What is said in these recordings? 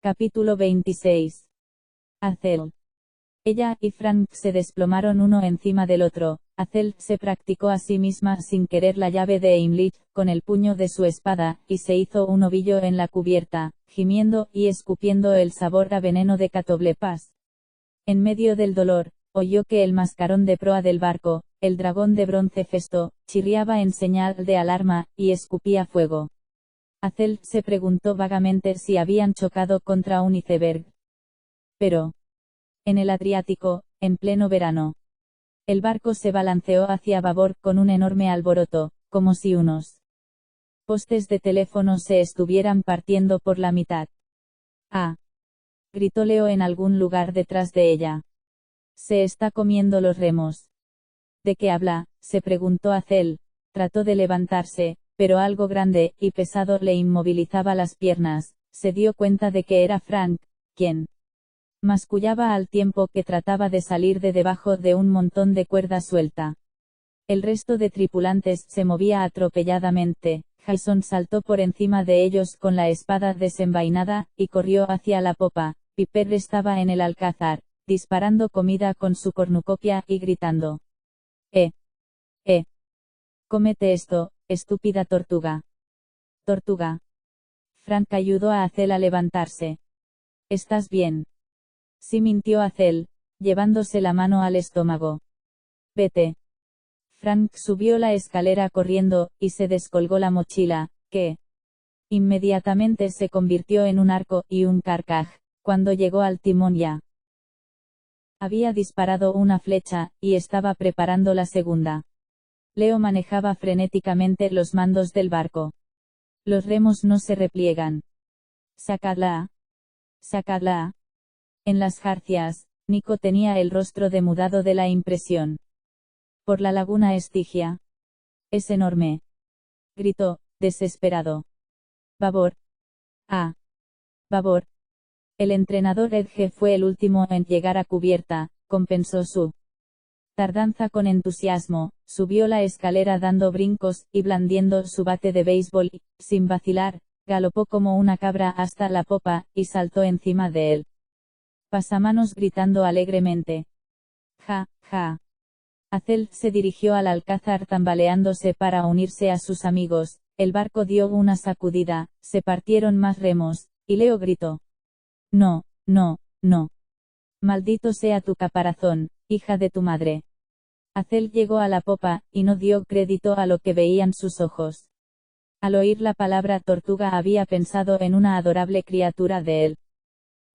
Capítulo 26. Hazel. Ella y Frank se desplomaron uno encima del otro. Hazel se practicó a sí misma sin querer la llave de Heimlich, con el puño de su espada, y se hizo un ovillo en la cubierta, gimiendo y escupiendo el sabor a veneno de catoblepas. En medio del dolor, oyó que el mascarón de proa del barco, el dragón de bronce Festo, chirriaba en señal de alarma, y escupía fuego. Hazel se preguntó vagamente si habían chocado contra un iceberg. Pero, en el Adriático, en pleno verano, el barco se balanceó hacia babor con un enorme alboroto, como si unos postes de teléfono se estuvieran partiendo por la mitad. ¡Ah! Gritó Leo en algún lugar detrás de ella. Se está comiendo los remos. ¿De qué habla?, se preguntó Hazel. Trató de levantarse, pero algo grande y pesado le inmovilizaba las piernas. Se dio cuenta de que era Frank, quien mascullaba al tiempo que trataba de salir de debajo de un montón de cuerda suelta. El resto de tripulantes se movía atropelladamente. Jason saltó por encima de ellos con la espada desenvainada, y corrió hacia la popa. Piper estaba en el alcázar, disparando comida con su cornucopia y gritando: Cómete esto, estúpida tortuga. Tortuga. Frank ayudó a Hazel a levantarse. ¿Estás bien? Sí, mintió Hazel, llevándose la mano al estómago. Vete. Frank subió la escalera corriendo, y se descolgó la mochila, que inmediatamente se convirtió en un arco y un carcaj. Cuando llegó al timón ya había disparado una flecha, y estaba preparando la segunda. Leo manejaba frenéticamente los mandos del barco. Los remos no se repliegan. Sacadla. Sacadla. En las jarcias, Nico tenía el rostro demudado de la impresión. Por la laguna Estigia. Es enorme. Gritó, desesperado. Babor. Ah. Babor. El entrenador Edge fue el último en llegar a cubierta, compensó su tardanza con entusiasmo, subió la escalera dando brincos y blandiendo su bate de béisbol y, sin vacilar, galopó como una cabra hasta la popa, y saltó encima de él. Pasamanos gritando alegremente. Ja, ja. Hazel se dirigió al alcázar tambaleándose para unirse a sus amigos. El barco dio una sacudida, se partieron más remos, y Leo gritó: No, no, no. Maldito sea tu caparazón, hija de tu madre. Hazel llegó a la popa, y no dio crédito a lo que veían sus ojos. Al oír la palabra tortuga había pensado en una adorable criatura del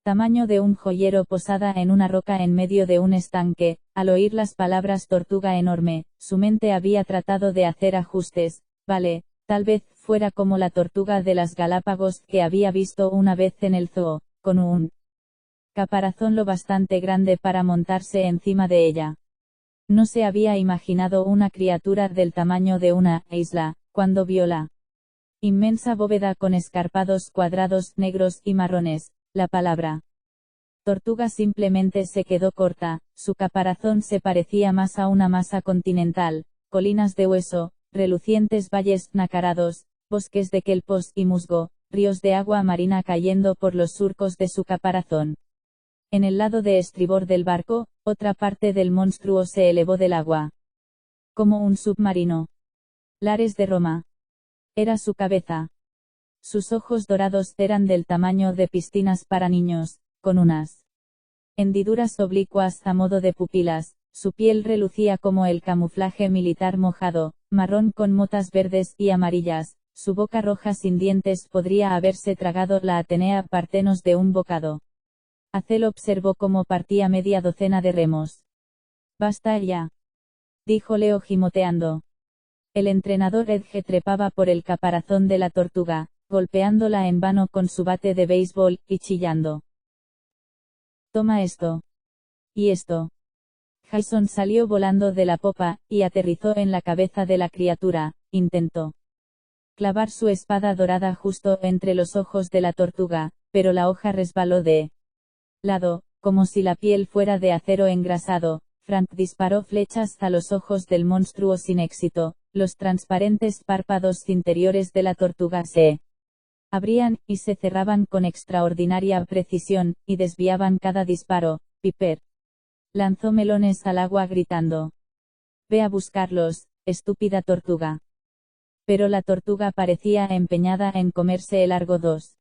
tamaño de un joyero posada en una roca en medio de un estanque. Al oír las palabras tortuga enorme, su mente había tratado de hacer ajustes. Vale, tal vez fuera como la tortuga de las Galápagos que había visto una vez en el zoo, con un caparazón lo bastante grande para montarse encima de ella. No se había imaginado una criatura del tamaño de una isla. Cuando vio la inmensa bóveda con escarpados cuadrados negros y marrones, la palabra tortuga simplemente se quedó corta. Su caparazón se parecía más a una masa continental, colinas de hueso, relucientes valles nacarados, bosques de quelpos y musgo, ríos de agua marina cayendo por los surcos de su caparazón. En el lado de estribor del barco, otra parte del monstruo se elevó del agua. Como un submarino. Lares de Roma. Era su cabeza. Sus ojos dorados eran del tamaño de piscinas para niños, con unas hendiduras oblicuas a modo de pupilas. Su piel relucía como el camuflaje militar mojado, marrón con motas verdes y amarillas. Su boca roja sin dientes podría haberse tragado la Atenea Partenos de un bocado. Hazel observó cómo partía media docena de remos. Basta ya, dijo Leo gimoteando. El entrenador Edge trepaba por el caparazón de la tortuga, golpeándola en vano con su bate de béisbol, y chillando. Toma esto. Y esto. Jason salió volando de la popa, y aterrizó en la cabeza de la criatura. Intentó clavar su espada dorada justo entre los ojos de la tortuga, pero la hoja resbaló de lado, como si la piel fuera de acero engrasado. Frank disparó flechas a los ojos del monstruo sin éxito. Los transparentes párpados interiores de la tortuga se Abrían y se cerraban con extraordinaria precisión, y desviaban cada disparo. Piper lanzó melones al agua gritando: «Ve a buscarlos, estúpida tortuga». Pero la tortuga parecía empeñada en comerse el Argo 2.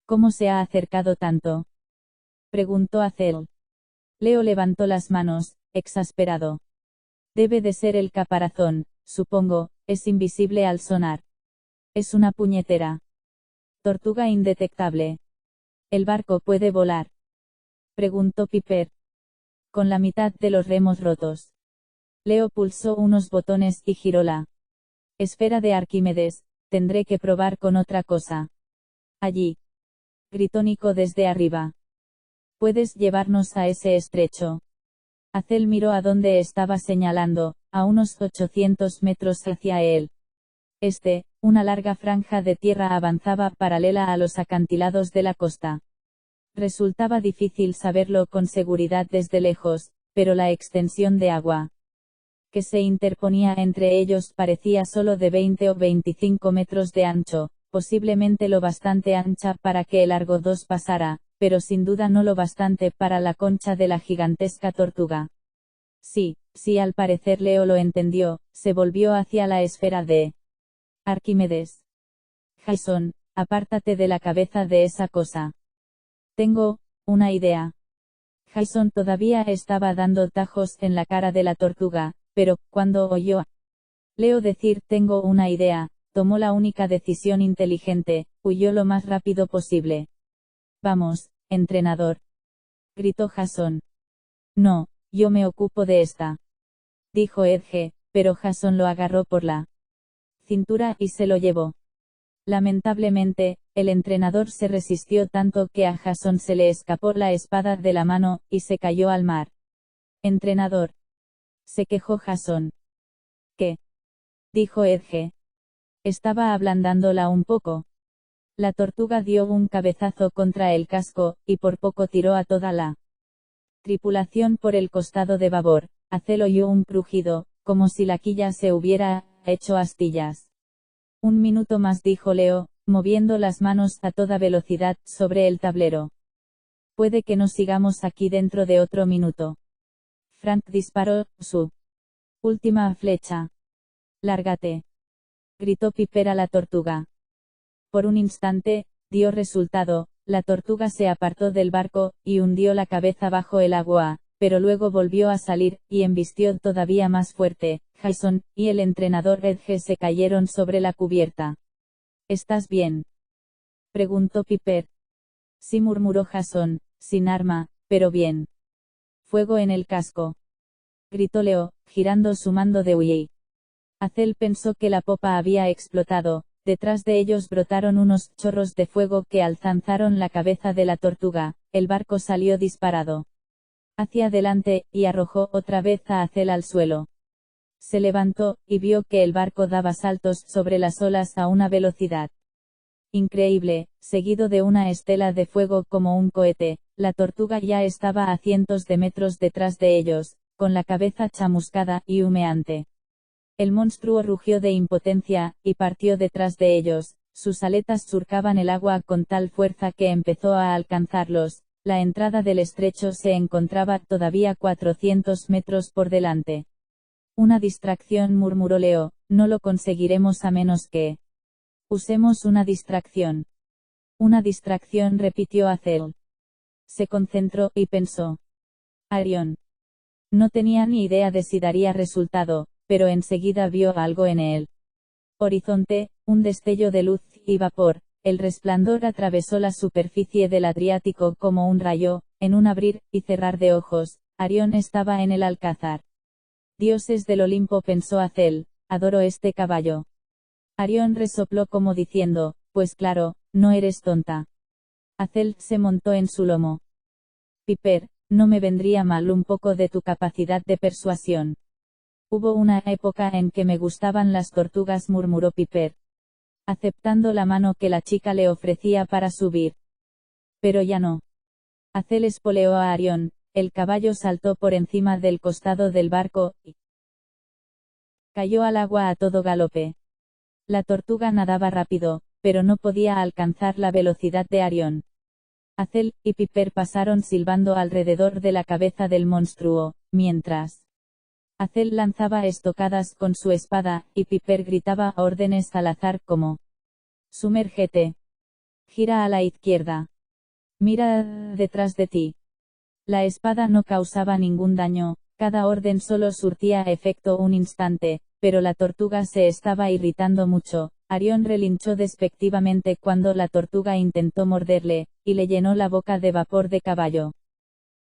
«¿Cómo se ha acercado tanto?», preguntó Hazel. Leo levantó las manos, exasperado. «Debe de ser el caparazón, supongo, es invisible al sonar. Es una puñetera tortuga indetectable». «¿El barco puede volar?», preguntó Piper. «Con la mitad de los remos rotos». Leo pulsó unos botones y giró la esfera de Arquímedes. «Tendré que probar con otra cosa». «Allí», gritó Nico desde arriba. «¿Puedes llevarnos a ese estrecho?». Hazel miró a donde estaba señalando, a unos 800 metros hacia él. Una larga franja de tierra avanzaba paralela a los acantilados de la costa. Resultaba difícil saberlo con seguridad desde lejos, pero la extensión de agua que se interponía entre ellos parecía solo de 20 o 25 metros de ancho, posiblemente lo bastante ancha para que el Argo 2 pasara, pero sin duda no lo bastante para la concha de la gigantesca tortuga. Sí, al parecer Leo lo entendió, se volvió hacia la esfera de Arquímedes. «Jason, apártate de la cabeza de esa cosa. Tengo una idea». Jason todavía estaba dando tajos en la cara de la tortuga, pero, cuando oyó a Leo decir «tengo una idea», tomó la única decisión inteligente: huyó lo más rápido posible. «Vamos, entrenador», gritó Jason. «No, yo me ocupo de esta», dijo Edge, pero Jason lo agarró por la cintura y se lo llevó. Lamentablemente, el entrenador se resistió tanto que a Jason se le escapó la espada de la mano, y se cayó al mar. «Entrenador», se quejó Jason. «¿Qué?», dijo Edge. «Estaba ablandándola un poco». La tortuga dio un cabezazo contra el casco, y por poco tiró a toda la tripulación por el costado de babor. Hazel oyó un crujido, como si la quilla se hubiera hecho astillas. «Un minuto más», dijo Leo, moviendo las manos a toda velocidad sobre el tablero. «Puede que nos sigamos aquí dentro de otro minuto». Frank disparó su última flecha. «Lárgate», gritó Piper a la tortuga. Por un instante, dio resultado, la tortuga se apartó del barco, y hundió la cabeza bajo el agua, pero luego volvió a salir, y embistió todavía más fuerte. Jason y el entrenador Edge se cayeron sobre la cubierta. «¿Estás bien?», preguntó Piper. «Sí», murmuró Jason, «sin arma, pero bien». «Fuego en el casco», gritó Leo, girando su mando de Wii. Hazel pensó que la popa había explotado. Detrás de ellos brotaron unos chorros de fuego que alcanzaron la cabeza de la tortuga. El barco salió disparado hacia adelante, y arrojó otra vez a Hazel al suelo. Se levantó, y vio que el barco daba saltos sobre las olas a una velocidad increíble, seguido de una estela de fuego como un cohete. La tortuga ya estaba a cientos de metros detrás de ellos, con la cabeza chamuscada y humeante. El monstruo rugió de impotencia, y partió detrás de ellos. Sus aletas surcaban el agua con tal fuerza que empezó a alcanzarlos. La entrada del estrecho se encontraba todavía 400 metros por delante. «Una distracción», murmuró Leo, «no lo conseguiremos a menos que usemos una distracción». «Una distracción», repitió Hazel. Se concentró, y pensó. Arión. No tenía ni idea de si daría resultado, pero enseguida vio algo en el horizonte, un destello de luz y vapor. El resplandor atravesó la superficie del Adriático como un rayo. En un abrir y cerrar de ojos, Arión estaba en el alcázar. «Dioses del Olimpo», pensó Hazel, «adoro este caballo». Arión resopló como diciendo: «Pues claro, no eres tonta». Hazel se montó en su lomo. «Piper, no me vendría mal un poco de tu capacidad de persuasión». «Hubo una época en que me gustaban las tortugas», murmuró Piper, aceptando la mano que la chica le ofrecía para subir. «Pero ya no». Hazel espoleó a Arión. El caballo saltó por encima del costado del barco, y cayó al agua a todo galope. La tortuga nadaba rápido, pero no podía alcanzar la velocidad de Arión. Hazel y Piper pasaron silbando alrededor de la cabeza del monstruo, mientras Hazel lanzaba estocadas con su espada, y Piper gritaba órdenes al azar como: «Sumérgete. Gira a la izquierda. Mira detrás de ti». La espada no causaba ningún daño, cada orden solo surtía efecto un instante, pero la tortuga se estaba irritando mucho. Arión relinchó despectivamente cuando la tortuga intentó morderle, y le llenó la boca de vapor de caballo.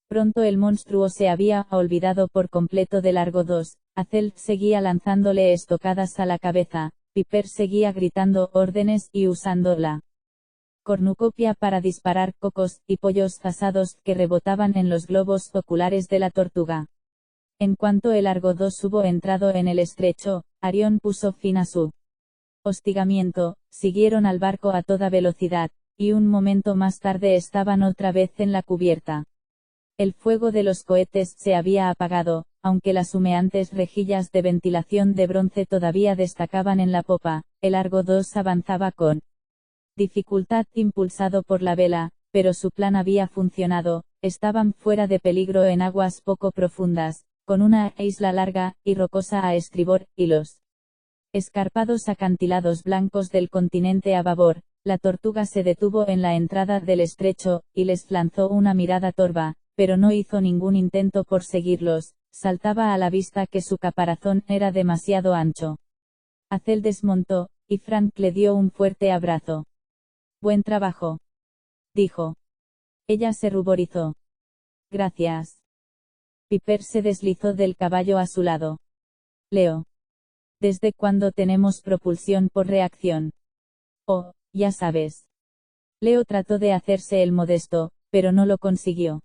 Pronto el monstruo se había olvidado por completo de Largo 2, Hazel seguía lanzándole estocadas a la cabeza, Piper seguía gritando órdenes y usando la cornucopia para disparar cocos y pollos asados que rebotaban en los globos oculares de la tortuga. En cuanto el Largo 2 hubo entrado en el estrecho, Arión puso fin a su hostigamiento, siguieron al barco a toda velocidad, y un momento más tarde estaban otra vez en la cubierta. El fuego de los cohetes se había apagado, aunque las humeantes rejillas de ventilación de bronce todavía destacaban en la popa. El Largo 2 avanzaba con dificultad impulsado por la vela, pero su plan había funcionado, estaban fuera de peligro en aguas poco profundas, con una isla larga y rocosa a estribor, y los escarpados acantilados blancos del continente a babor. La tortuga se detuvo en la entrada del estrecho, y les lanzó una mirada torva, pero no hizo ningún intento por seguirlos. Saltaba a la vista que su caparazón era demasiado ancho. Hazel desmontó, y Frank le dio un fuerte abrazo. «Buen trabajo», dijo. Ella se ruborizó. «Gracias». Piper se deslizó del caballo a su lado. «Leo. ¿Desde cuándo tenemos propulsión por reacción?» «Oh, ya sabes». Leo trató de hacerse el modesto, pero no lo consiguió.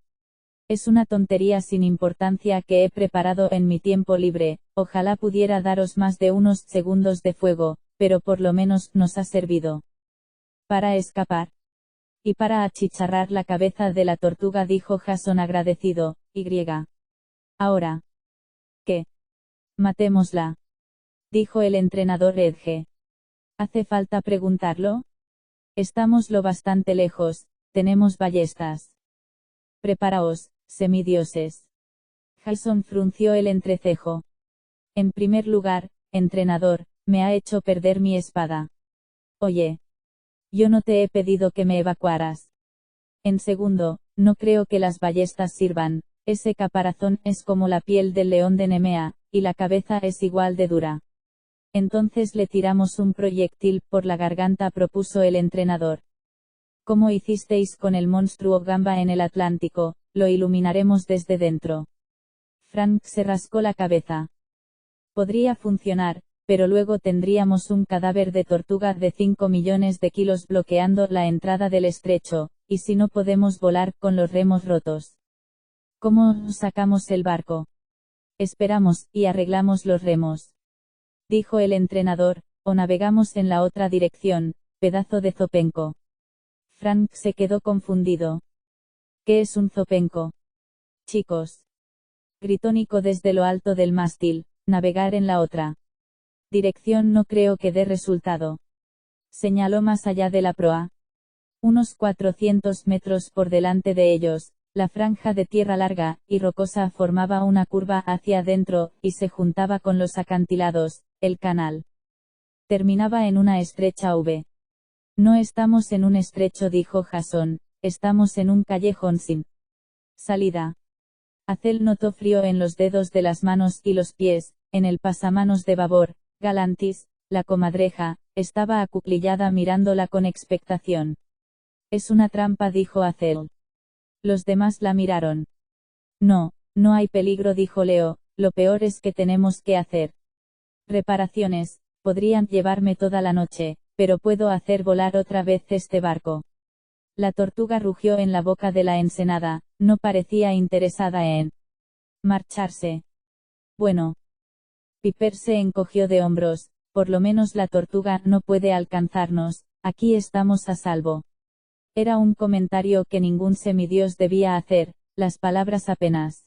«Es una tontería sin importancia que he preparado en mi tiempo libre, ojalá pudiera daros más de unos segundos de fuego, pero por lo menos nos ha servido para escapar. Y para achicharrar la cabeza de la tortuga», dijo Jason agradecido. «Y. Ahora. ¿Qué? Matémosla», dijo el entrenador Edge. «¿Hace falta preguntarlo? Estamos lo bastante lejos, tenemos ballestas. Preparaos, semidioses». Jason frunció el entrecejo. «En primer lugar, entrenador, me ha hecho perder mi espada. Oye. Yo no te he pedido que me evacuaras. En segundo, no creo que las ballestas sirvan, ese caparazón es como la piel del león de Nemea, y la cabeza es igual de dura». «Entonces le tiramos un proyectil por la garganta», propuso el entrenador. «Como hicisteis con el monstruo Gamba en el Atlántico, lo iluminaremos desde dentro». Frank se rascó la cabeza. «Podría funcionar, pero luego tendríamos un cadáver de tortuga de 5 millones de kilos bloqueando la entrada del estrecho, y si no podemos volar con los remos rotos, ¿cómo sacamos el barco?» «Esperamos y arreglamos los remos», dijo el entrenador, «o navegamos en la otra dirección, pedazo de zopenco». Frank se quedó confundido. «¿Qué es un zopenco?» «Chicos», gritó Nico desde lo alto del mástil, «navegar en la otra dirección no creo que dé resultado». Señaló más allá de la proa. Unos 400 metros por delante de ellos, la franja de tierra larga y rocosa formaba una curva hacia adentro, y se juntaba con los acantilados. El canal terminaba en una estrecha V. «No estamos en un estrecho», dijo Jason, «estamos en un callejón sin salida». Hazel notó frío en los dedos de las manos y los pies. En el pasamanos de babor, Galantis, la comadreja, estaba acuclillada mirándola con expectación. «Es una trampa», dijo Hazel. Los demás la miraron. «No, no hay peligro», dijo Leo, «lo peor es que tenemos que hacer reparaciones, podrían llevarme toda la noche, pero puedo hacer volar otra vez este barco». La tortuga rugió en la boca de la ensenada, no parecía interesada en marcharse. «Bueno». Piper se encogió de hombros. «Por lo menos la tortuga no puede alcanzarnos, aquí estamos a salvo». Era un comentario que ningún semidios debía hacer, las palabras apenas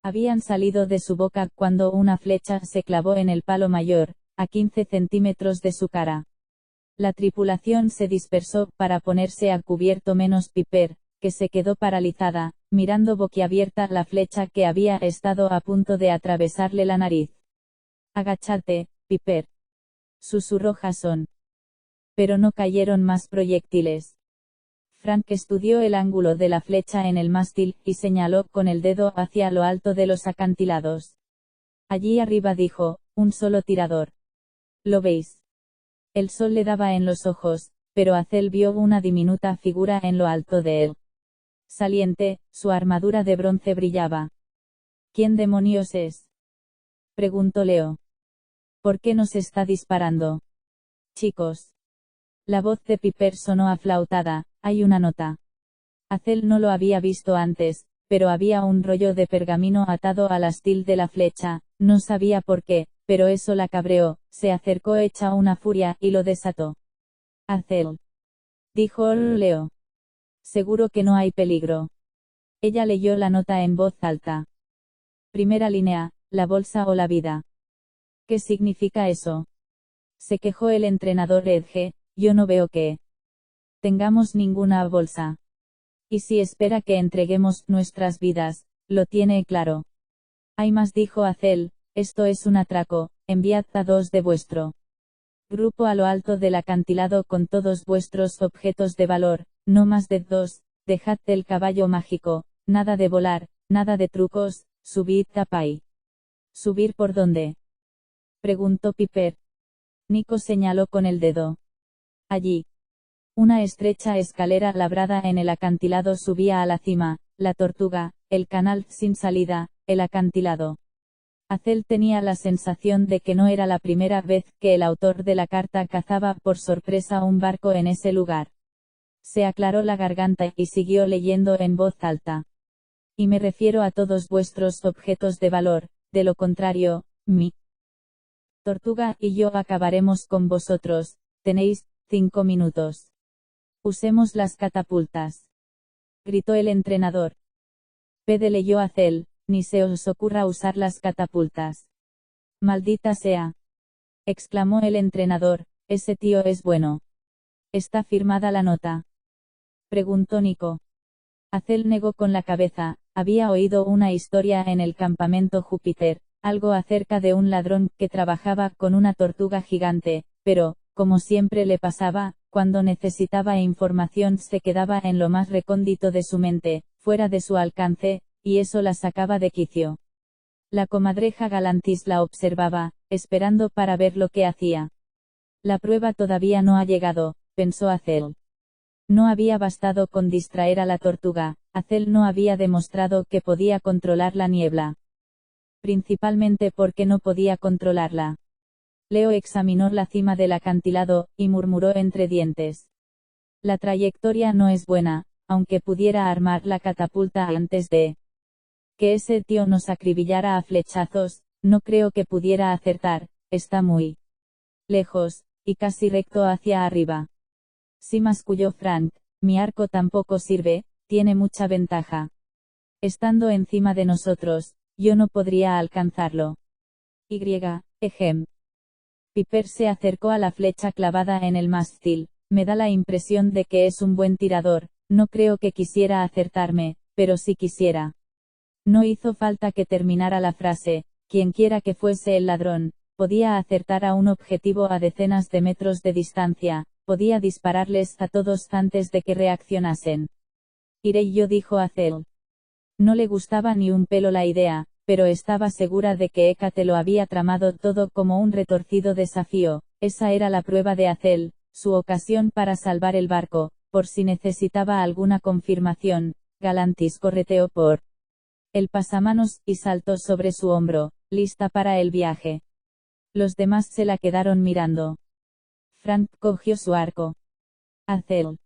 habían salido de su boca cuando una flecha se clavó en el palo mayor, a 15 centímetros de su cara. La tripulación se dispersó para ponerse a cubierto menos Piper, que se quedó paralizada, mirando boquiabierta la flecha que había estado a punto de atravesarle la nariz. «Agáchate, Piper», susurró Jason. Pero no cayeron más proyectiles. Frank estudió el ángulo de la flecha en el mástil, y señaló con el dedo hacia lo alto de los acantilados. «Allí arriba», dijo, «un solo tirador. ¿Lo veis?» El sol le daba en los ojos, pero Hazel vio una diminuta figura en lo alto de él. Saliente, su armadura de bronce brillaba. «¿Quién demonios es?», preguntó Leo. «¿Por qué nos está disparando?» «Chicos». La voz de Piper sonó aflautada. «Hay una nota». Hazel no lo había visto antes, pero había un rollo de pergamino atado al astil de la flecha, no sabía por qué, pero eso la cabreó, se acercó hecha una furia y lo desató. «Hazel», dijo Leo. «Seguro que no hay peligro». Ella leyó la nota en voz alta. Primera línea, la bolsa o la vida. «¿Qué significa eso?», se quejó el entrenador Edge. «Yo no veo que tengamos ninguna bolsa. Y si espera que entreguemos nuestras vidas, lo tiene claro». «Hay más», dijo Hazel, «esto es un atraco, enviad a 2 de vuestro grupo a lo alto del acantilado con todos vuestros objetos de valor, no más de 2, dejad el caballo mágico, nada de volar, nada de trucos, subid a pie». «¿Subir por dónde?», preguntó Piper. Nico señaló con el dedo. «Allí». Una estrecha escalera labrada en el acantilado subía a la cima, la tortuga, el canal sin salida, el acantilado. Hazel tenía la sensación de que no era la primera vez que el autor de la carta cazaba por sorpresa un barco en ese lugar. Se aclaró la garganta y siguió leyendo en voz alta. «Y me refiero a todos vuestros objetos de valor, de lo contrario, mi tortuga y yo acabaremos con vosotros. Tenéis 5 minutos. Usemos las catapultas», gritó el entrenador. «Pede», leyó Hazel, «ni se os ocurra usar las catapultas». «Maldita sea», exclamó el entrenador, «ese tío es bueno». «¿Está firmada la nota?», preguntó Nico. Hazel negó con la cabeza. Había oído una historia en el campamento Júpiter, algo acerca de un ladrón que trabajaba con una tortuga gigante, pero, como siempre le pasaba, cuando necesitaba información se quedaba en lo más recóndito de su mente, fuera de su alcance, y eso la sacaba de quicio. La comadreja Galantis la observaba, esperando para ver lo que hacía. «La prueba todavía no ha llegado», pensó Hazel. No había bastado con distraer a la tortuga, Hazel no había demostrado que podía controlar la niebla. Principalmente porque no podía controlarla. Leo examinó la cima del acantilado, y murmuró entre dientes. «La trayectoria no es buena, aunque pudiera armar la catapulta antes de que ese tío nos acribillara a flechazos, no creo que pudiera acertar, está muy lejos, y casi recto hacia arriba». «Sí», masculló Frank, «mi arco tampoco sirve, tiene mucha ventaja. Estando encima de nosotros, yo no podría alcanzarlo». Ejem. Piper se acercó a la flecha clavada en el mástil. «Me da la impresión de que es un buen tirador, no creo que quisiera acertarme, pero si quisiera». No hizo falta que terminara la frase. Quienquiera que fuese el ladrón, podía acertar a un objetivo a decenas de metros de distancia, podía dispararles a todos antes de que reaccionasen. «Iré yo», dijo Hazel. No le gustaba ni un pelo la idea, pero estaba segura de que Hécate lo había tramado todo como un retorcido desafío. Esa era la prueba de Hazel, su ocasión para salvar el barco, por si necesitaba alguna confirmación. Galantis correteó por el pasamanos, y saltó sobre su hombro, lista para el viaje. Los demás se la quedaron mirando. Frank cogió su arco. «Hazel».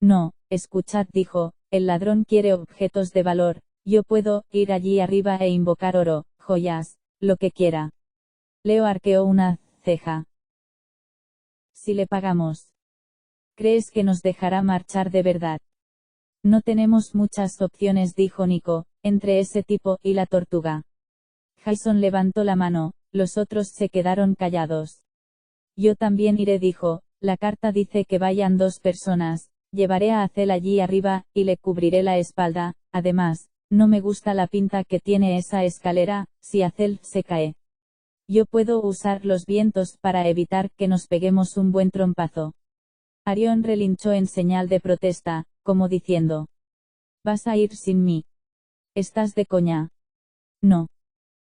«No, escuchad», dijo, «el ladrón quiere objetos de valor, yo puedo ir allí arriba e invocar oro, joyas, lo que quiera». Leo arqueó una ceja. «Si le pagamos. ¿Crees que nos dejará marchar de verdad?» «No tenemos muchas opciones», dijo Nico, «entre ese tipo y la tortuga». Jason levantó la mano, los otros se quedaron callados. «Yo también iré», dijo, La carta dice que vayan 2 personas, llevaré a Hazel allí arriba, y le cubriré la espalda, además, no me gusta la pinta que tiene esa escalera, si Hazel se cae. Yo puedo usar los vientos para evitar que nos peguemos un buen trompazo. Arión relinchó en señal de protesta, como diciendo: ¿Vas a ir sin mí? ¿Estás de coña? No.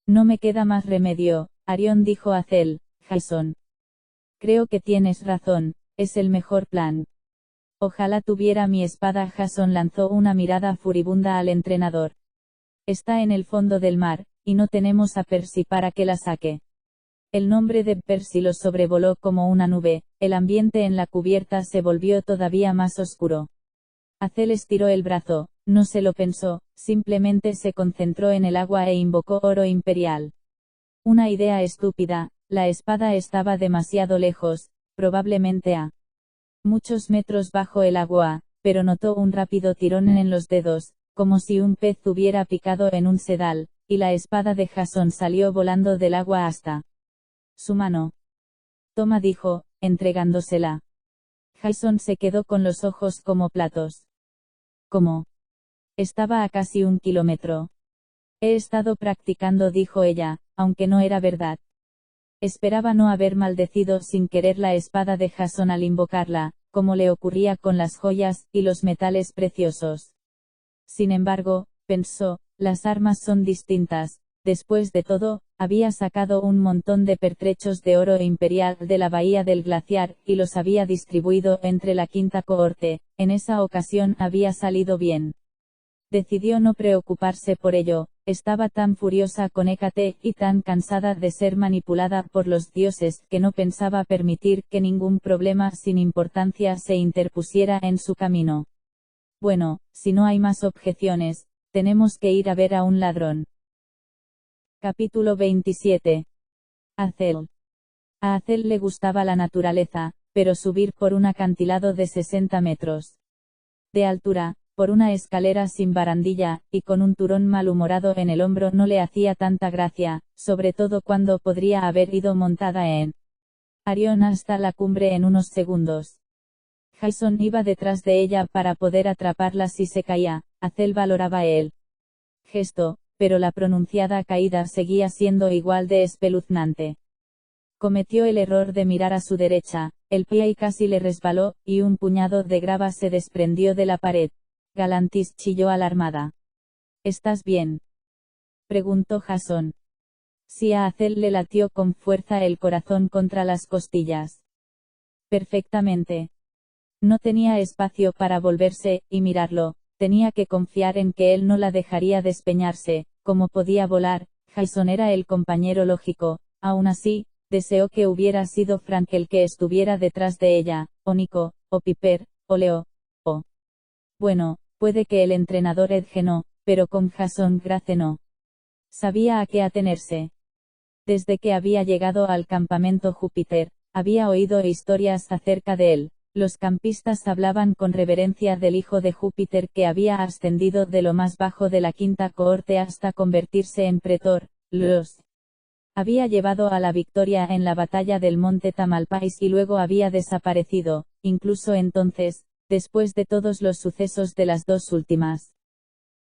No me queda más remedio, Arión dijo a Hazel. Jason. Creo que tienes razón, es el mejor plan. Ojalá tuviera mi espada. Jason lanzó una mirada furibunda al entrenador. Está en el fondo del mar, y no tenemos a Percy para que la saque. El nombre de Percy lo sobrevoló como una nube, el ambiente en la cubierta se volvió todavía más oscuro. Hazel estiró el brazo, no se lo pensó, simplemente se concentró en el agua e invocó oro imperial. Una idea estúpida, la espada estaba demasiado lejos, probablemente a muchos metros bajo el agua, pero notó un rápido tirón en los dedos, como si un pez hubiera picado en un sedal, y la espada de Jason salió volando del agua hasta su mano. Toma, dijo, entregándosela. Jason se quedó con los ojos como platos. ¿Cómo? Estaba a casi 1 kilómetro. He estado practicando, dijo ella, aunque no era verdad. Esperaba no haber maldecido sin querer la espada de Jason al invocarla, como le ocurría con las joyas y los metales preciosos. Sin embargo, pensó, las armas son distintas. Después de todo, había sacado un montón de pertrechos de oro imperial de la bahía del glaciar, y los había distribuido entre la quinta cohorte. En esa ocasión había salido bien. Decidió no preocuparse por ello, estaba tan furiosa con Hécate y tan cansada de ser manipulada por los dioses que no pensaba permitir que ningún problema sin importancia se interpusiera en su camino. Bueno, si no hay más objeciones, tenemos que ir a ver a un ladrón. Capítulo 27. Hazel. A Hazel le gustaba la naturaleza, pero subir por un acantilado de 60 metros de altura, por una escalera sin barandilla, y con un turón malhumorado en el hombro no le hacía tanta gracia, sobre todo cuando podría haber ido montada en Arión hasta la cumbre en unos segundos. Jason iba detrás de ella para poder atraparla si se caía. Hazel valoraba el gesto, pero la pronunciada caída seguía siendo igual de espeluznante. Cometió el error de mirar a su derecha, el pie y casi le resbaló, y un puñado de grava se desprendió de la pared. Galantis chilló alarmada. ¿Estás bien?, preguntó Jason. Sí, a Hazel le latió con fuerza el corazón contra las costillas. Perfectamente. No tenía espacio para volverse y mirarlo, tenía que confiar en que él no la dejaría despeñarse. Como podía volar, Jason era el compañero lógico. Aún así, deseó que hubiera sido Frank el que estuviera detrás de ella, o Nico, o Piper, o Leo, o... Bueno, puede que el entrenador Edge no, pero con Jason Grace no. Sabía a qué atenerse. Desde que había llegado al campamento Júpiter, había oído historias acerca de él. Los campistas hablaban con reverencia del hijo de Júpiter que había ascendido de lo más bajo de la quinta cohorte hasta convertirse en pretor. Los había llevado a la victoria en la batalla del monte Tamalpais y luego había desaparecido. Incluso entonces, después de todos los sucesos de las 2 últimas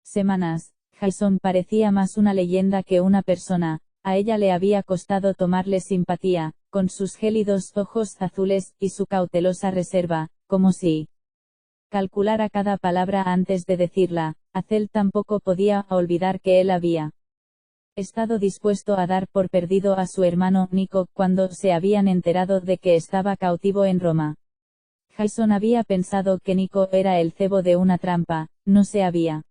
semanas, Jason parecía más una leyenda que una persona. A ella le había costado tomarle simpatía, con sus gélidos ojos azules y su cautelosa reserva, como si calculara cada palabra antes de decirla. Hazel tampoco podía olvidar que él había estado dispuesto a dar por perdido a su hermano Nico cuando se habían enterado de que estaba cautivo en Roma. Jason había pensado que Nico era el cebo de una trampa, no se había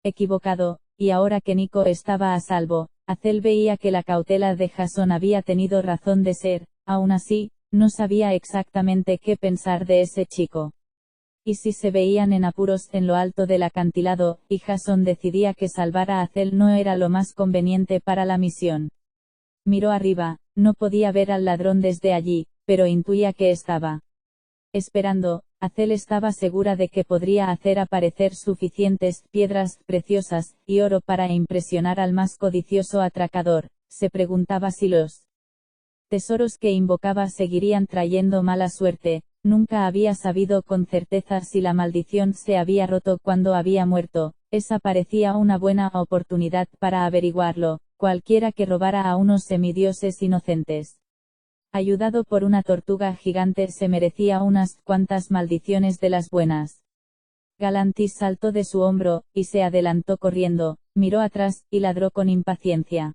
equivocado, y ahora que Nico estaba a salvo, Hazel veía que la cautela de Jason había tenido razón de ser. Aún así, no sabía exactamente qué pensar de ese chico. Y si se veían en apuros en lo alto del acantilado, y Jason decidía que salvar a Hazel no era lo más conveniente para la misión. Miró arriba, no podía ver al ladrón desde allí, pero intuía que estaba esperando. Hazel estaba segura de que podría hacer aparecer suficientes piedras preciosas y oro para impresionar al más codicioso atracador. Se preguntaba si los tesoros que invocaba seguirían trayendo mala suerte, Nunca había sabido con certeza si la maldición se había roto cuando había muerto. Esa parecía una buena oportunidad para averiguarlo, cualquiera que robara a unos semidioses inocentes. Ayudado por una tortuga gigante se merecía unas cuantas maldiciones de las buenas. Galantis saltó de su hombro, y se adelantó corriendo, miró atrás, y ladró con impaciencia.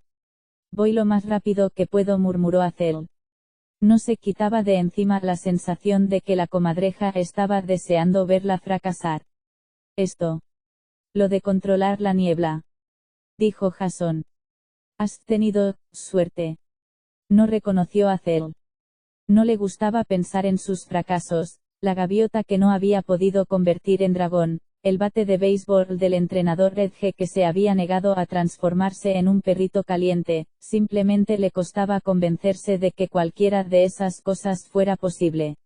Voy lo más rápido que puedo, murmuró Hazel. No se quitaba de encima la sensación de que la comadreja estaba deseando verla fracasar. Esto. Lo de controlar la niebla. Dijo Jason. Has tenido suerte. No reconoció a Hazel. No le gustaba pensar en sus fracasos, la gaviota que no había podido convertir en dragón, el bate de béisbol del entrenador Redge que se había negado a transformarse en un perrito caliente, simplemente le costaba convencerse de que cualquiera de esas cosas fuera posible.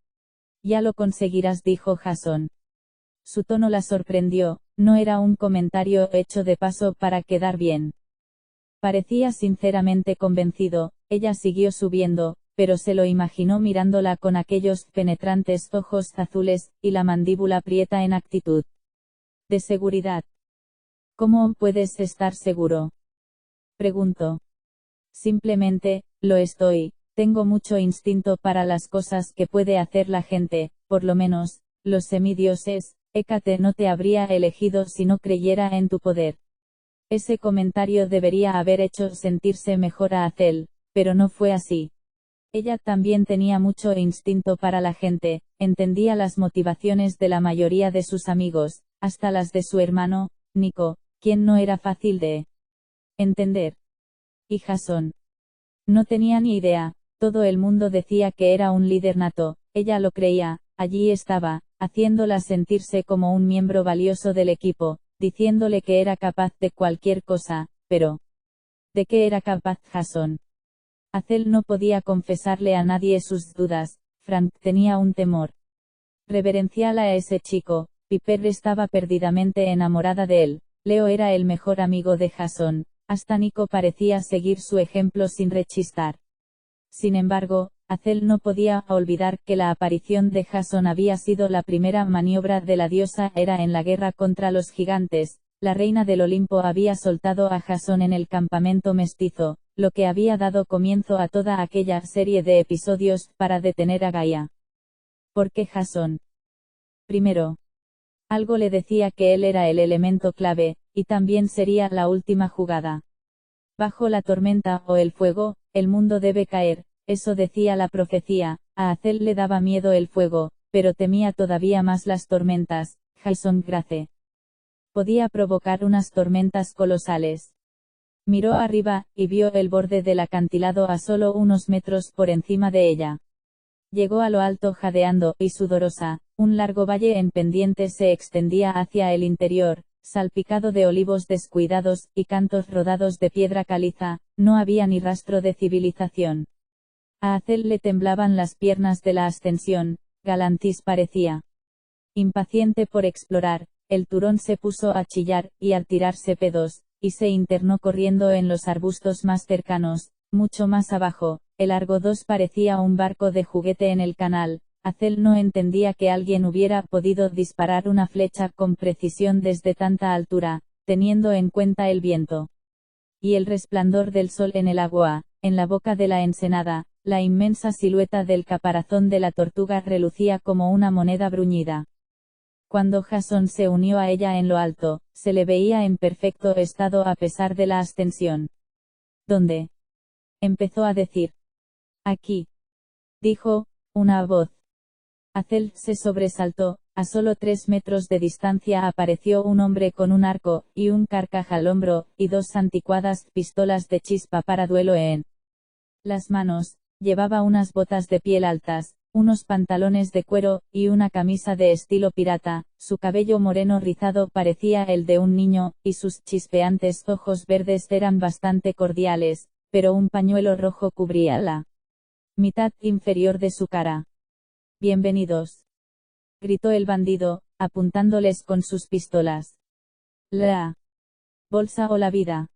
Ya lo conseguirás, dijo Jason. Su tono la sorprendió, no era un comentario hecho de paso para quedar bien. Parecía sinceramente convencido. Ella siguió subiendo, pero se lo imaginó mirándola con aquellos penetrantes ojos azules, y la mandíbula aprieta en actitud de seguridad. ¿Cómo puedes estar seguro?, preguntó. Simplemente, lo estoy. Tengo mucho instinto para las cosas que puede hacer la gente, por lo menos, los semidioses. Hécate no te habría elegido si no creyera en tu poder. Ese comentario debería haber hecho sentirse mejor a Hazel, pero no fue así. Ella también tenía mucho instinto para la gente, entendía las motivaciones de la mayoría de sus amigos, hasta las de su hermano, Nico, quien no era fácil de entender. Y Jason. No tenía ni idea, todo el mundo decía que era un líder nato, ella lo creía, allí estaba, haciéndola sentirse como un miembro valioso del equipo, diciéndole que era capaz de cualquier cosa, pero ¿de qué era capaz Jason? Hazel no podía confesarle a nadie sus dudas. Frank tenía un temor reverencial a ese chico. Piper estaba perdidamente enamorada de él. Leo era el mejor amigo de Jason. Hasta Nico parecía seguir su ejemplo sin rechistar. Sin embargo, Hazel no podía olvidar que la aparición de Jason había sido la primera maniobra de la diosa Hera en la guerra contra los gigantes. La reina del Olimpo había soltado a Jason en el campamento mestizo, lo que había dado comienzo a toda aquella serie de episodios para detener a Gaia. ¿Por qué Jason? Primero, algo le decía que él era el elemento clave, y también sería la última jugada. Bajo la tormenta o el fuego, el mundo debe caer, eso decía la profecía. A Hazel le daba miedo el fuego, pero temía todavía más las tormentas. Jason Grace podía provocar unas tormentas colosales. Miró arriba, y vio el borde del acantilado a solo unos metros por encima de ella. Llegó a lo alto jadeando y sudorosa. Un largo valle en pendiente se extendía hacia el interior, salpicado de olivos descuidados, y cantos rodados de piedra caliza. No había ni rastro de civilización. A Hazel le temblaban las piernas de la ascensión. Galantis parecía impaciente por explorar. El turón se puso a chillar, y al tirarse pedos, y se internó corriendo en los arbustos más cercanos. Mucho más abajo, el Argo 2 parecía un barco de juguete en el canal. Hazel no entendía que alguien hubiera podido disparar una flecha con precisión desde tanta altura, teniendo en cuenta el viento y el resplandor del sol en el agua. En la boca de la ensenada, la inmensa silueta del caparazón de la tortuga relucía como una moneda bruñida. Cuando Jason se unió a ella en lo alto, se le veía en perfecto estado a pesar de la ascensión. ¿Dónde?, empezó a decir. Aquí, dijo una voz. Hazel se sobresaltó. A solo 3 metros de distancia apareció un hombre con un arco, y un carcaj al hombro, y 2 anticuadas pistolas de chispa para duelo en las manos. Llevaba unas botas de piel altas, unos pantalones de cuero, y una camisa de estilo pirata. Su cabello moreno rizado parecía el de un niño, y sus chispeantes ojos verdes eran bastante cordiales, pero un pañuelo rojo cubría la mitad inferior de su cara. «Bienvenidos», gritó el bandido, apuntándoles con sus pistolas. «La bolsa o la vida».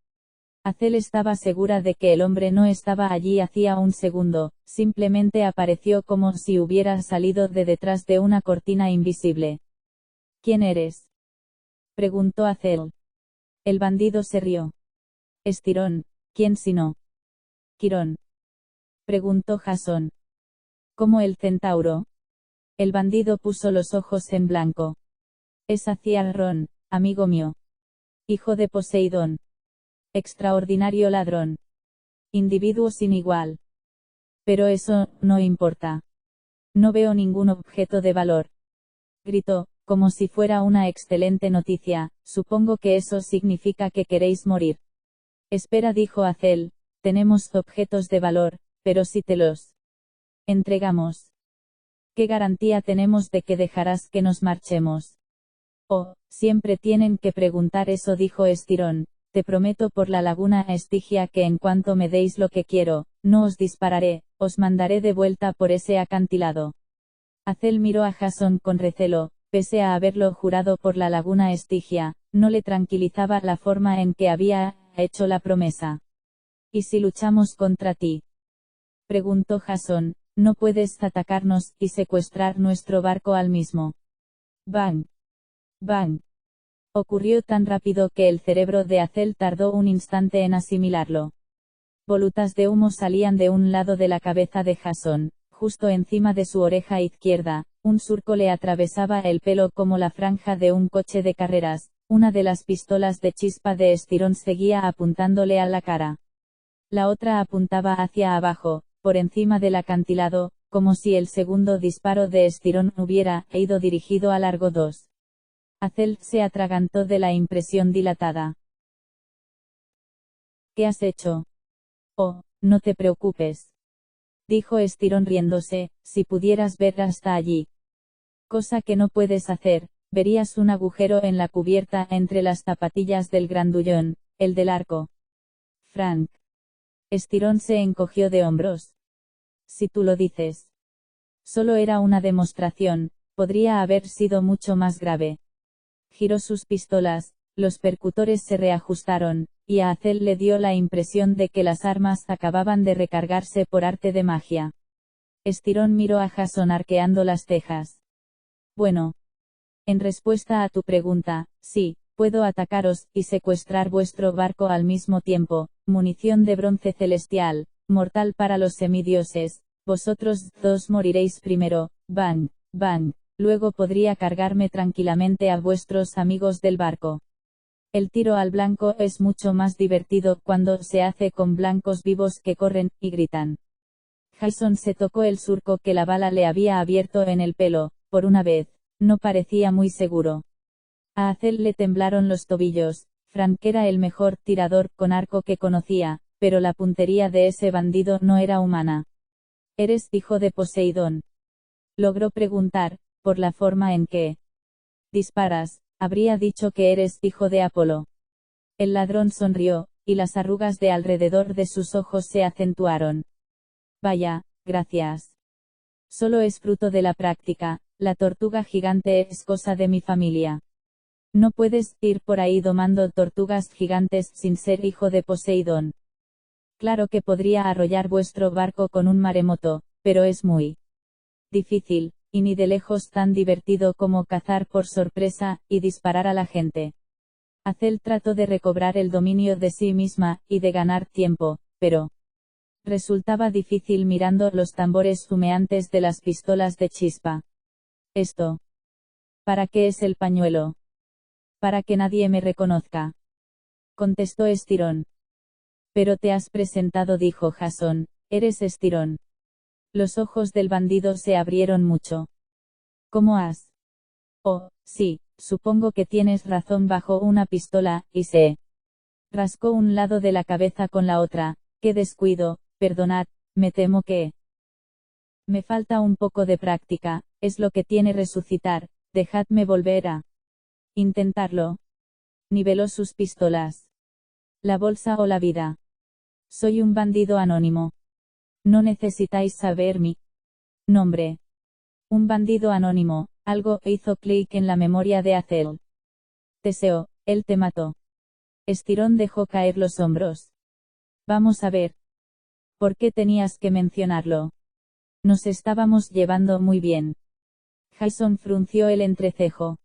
Hazel estaba segura de que el hombre no estaba allí hacía un segundo, simplemente apareció como si hubiera salido de detrás de una cortina invisible. ¿Quién eres?, preguntó Hazel. El bandido se rió. Estirón, ¿quién sino? Quirón, preguntó Jason. ¿Como el centauro? El bandido puso los ojos en blanco. Es Ciarrón, amigo mío. Hijo de Poseidón. Extraordinario ladrón. Individuo sin igual. Pero eso no importa. No veo ningún objeto de valor. Gritó, como si fuera una excelente noticia. Supongo que eso significa que queréis morir. Espera, dijo Hazel, tenemos objetos de valor, pero si te los entregamos, ¿qué garantía tenemos de que dejarás que nos marchemos? Oh, siempre tienen que preguntar eso, dijo Estirón. Te prometo por la laguna Estigia que en cuanto me deis lo que quiero, no os dispararé, os mandaré de vuelta por ese acantilado. Hazel miró a Jason con recelo, pese a haberlo jurado por la laguna Estigia, no le tranquilizaba la forma en que había hecho la promesa. ¿Y si luchamos contra ti?, preguntó Jason. No puedes atacarnos y secuestrar nuestro barco al mismo. Bang. Bang. Ocurrió tan rápido que el cerebro de Hazel tardó un instante en asimilarlo. Volutas de humo salían de un lado de la cabeza de Jason, justo encima de su oreja izquierda, un surco le atravesaba el pelo como la franja de un coche de carreras, una de las pistolas de chispa de Estirón seguía apuntándole a la cara. La otra apuntaba hacia abajo, por encima del acantilado, como si el segundo disparo de Estirón hubiera ido dirigido a largo 2. Hazel se atragantó de la impresión dilatada. ¿Qué has hecho? Oh, no te preocupes, dijo Estirón riéndose, si pudieras ver hasta allí. Cosa que no puedes hacer, verías un agujero en la cubierta entre las zapatillas del grandullón, el del arco. Frank. Estirón se encogió de hombros. Si tú lo dices. Solo era una demostración, podría haber sido mucho más grave. Giró sus pistolas, los percutores se reajustaron, y a Hazel le dio la impresión de que las armas acababan de recargarse por arte de magia. Estirón miró a Jason arqueando las cejas. Bueno. En respuesta a tu pregunta, sí, puedo atacaros y secuestrar vuestro barco al mismo tiempo, munición de bronce celestial, mortal para los semidioses, vosotros dos moriréis primero, bang, bang, luego podría cargarme tranquilamente a vuestros amigos del barco. El tiro al blanco es mucho más divertido cuando se hace con blancos vivos que corren y gritan. Jason se tocó el surco que la bala le había abierto en el pelo, por una vez, no parecía muy seguro. A Hazel le temblaron los tobillos. Frank era el mejor tirador con arco que conocía, pero la puntería de ese bandido no era humana. ¿Eres hijo de Poseidón?, logró preguntar, por la forma en que disparas, habría dicho que eres hijo de Apolo. El ladrón sonrió, y las arrugas de alrededor de sus ojos se acentuaron. Vaya, gracias. Solo es fruto de la práctica, la tortuga gigante es cosa de mi familia. No puedes ir por ahí domando tortugas gigantes sin ser hijo de Poseidón. Claro que podría arrollar vuestro barco con un maremoto, pero es muy difícil, y ni de lejos tan divertido como cazar por sorpresa, y disparar a la gente. Hazel trató de recobrar el dominio de sí misma, y de ganar tiempo, pero resultaba difícil mirando los tambores humeantes de las pistolas de chispa. Esto. ¿Para qué es el pañuelo? Para que nadie me reconozca, contestó Estirón. Pero te has presentado, dijo Jason, eres Estirón. Los ojos del bandido se abrieron mucho. ¿Cómo has? Oh, sí, supongo que tienes razón, bajó una pistola, y se rascó un lado de la cabeza con la otra. Qué descuido, perdonad, me temo que me falta un poco de práctica, es lo que tiene resucitar, dejadme volver a intentarlo. Niveló sus pistolas. La bolsa o la vida. Soy un bandido anónimo. No necesitáis saber mi nombre. Un bandido anónimo, algo hizo clic en la memoria de Hazel. Teseo, él te mató. Estirón dejó caer los hombros. Vamos a ver. ¿Por qué tenías que mencionarlo? Nos estábamos llevando muy bien. Jason frunció el entrecejo.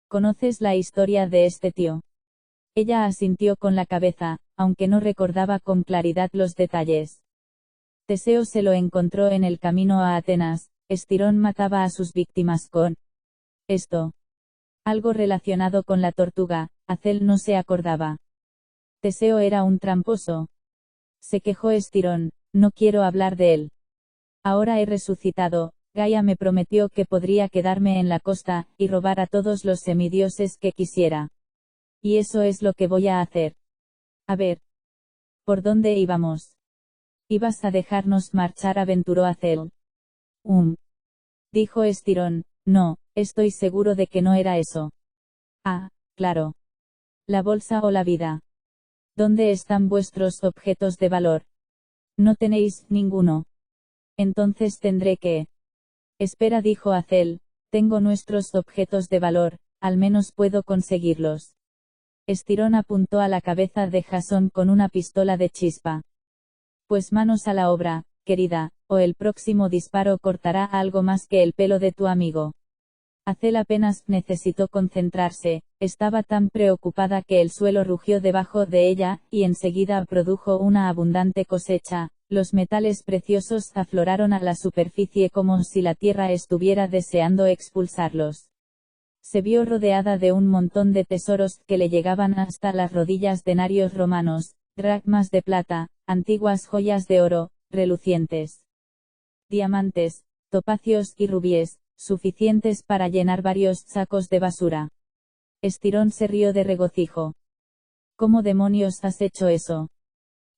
¿Conoces la historia de este tío? Ella asintió con la cabeza, aunque no recordaba con claridad los detalles. Teseo se lo encontró en el camino a Atenas. Estirón mataba a sus víctimas con esto. Algo relacionado con la tortuga. Acel no se acordaba. Teseo era un tramposo. Se quejó Estirón, no quiero hablar de él. Ahora he resucitado, Gaia me prometió que podría quedarme en la costa, y robar a todos los semidioses que quisiera. Y eso es lo que voy a hacer. A ver. ¿Por dónde íbamos? ¿Ibas a dejarnos marchar? Aventuró Acel. Dijo Estirón, no, estoy seguro de que no era eso. Ah, claro. La bolsa o la vida. ¿Dónde están vuestros objetos de valor? No tenéis ninguno. Entonces tendré que... Espera, dijo Acel, tengo nuestros objetos de valor, al menos puedo conseguirlos. Estirón apuntó a la cabeza de Jasón con una pistola de chispa. Pues manos a la obra, querida, o el próximo disparo cortará algo más que el pelo de tu amigo. Acel apenas necesitó concentrarse, estaba tan preocupada que el suelo rugió debajo de ella, y enseguida produjo una abundante cosecha. Los metales preciosos afloraron a la superficie como si la tierra estuviera deseando expulsarlos. Se vio rodeada de un montón de tesoros que le llegaban hasta las rodillas, denarios romanos, dracmas de plata, antiguas joyas de oro, relucientes diamantes, topacios y rubíes, suficientes para llenar varios sacos de basura. Estirón se rió de regocijo. ¿Cómo demonios has hecho eso?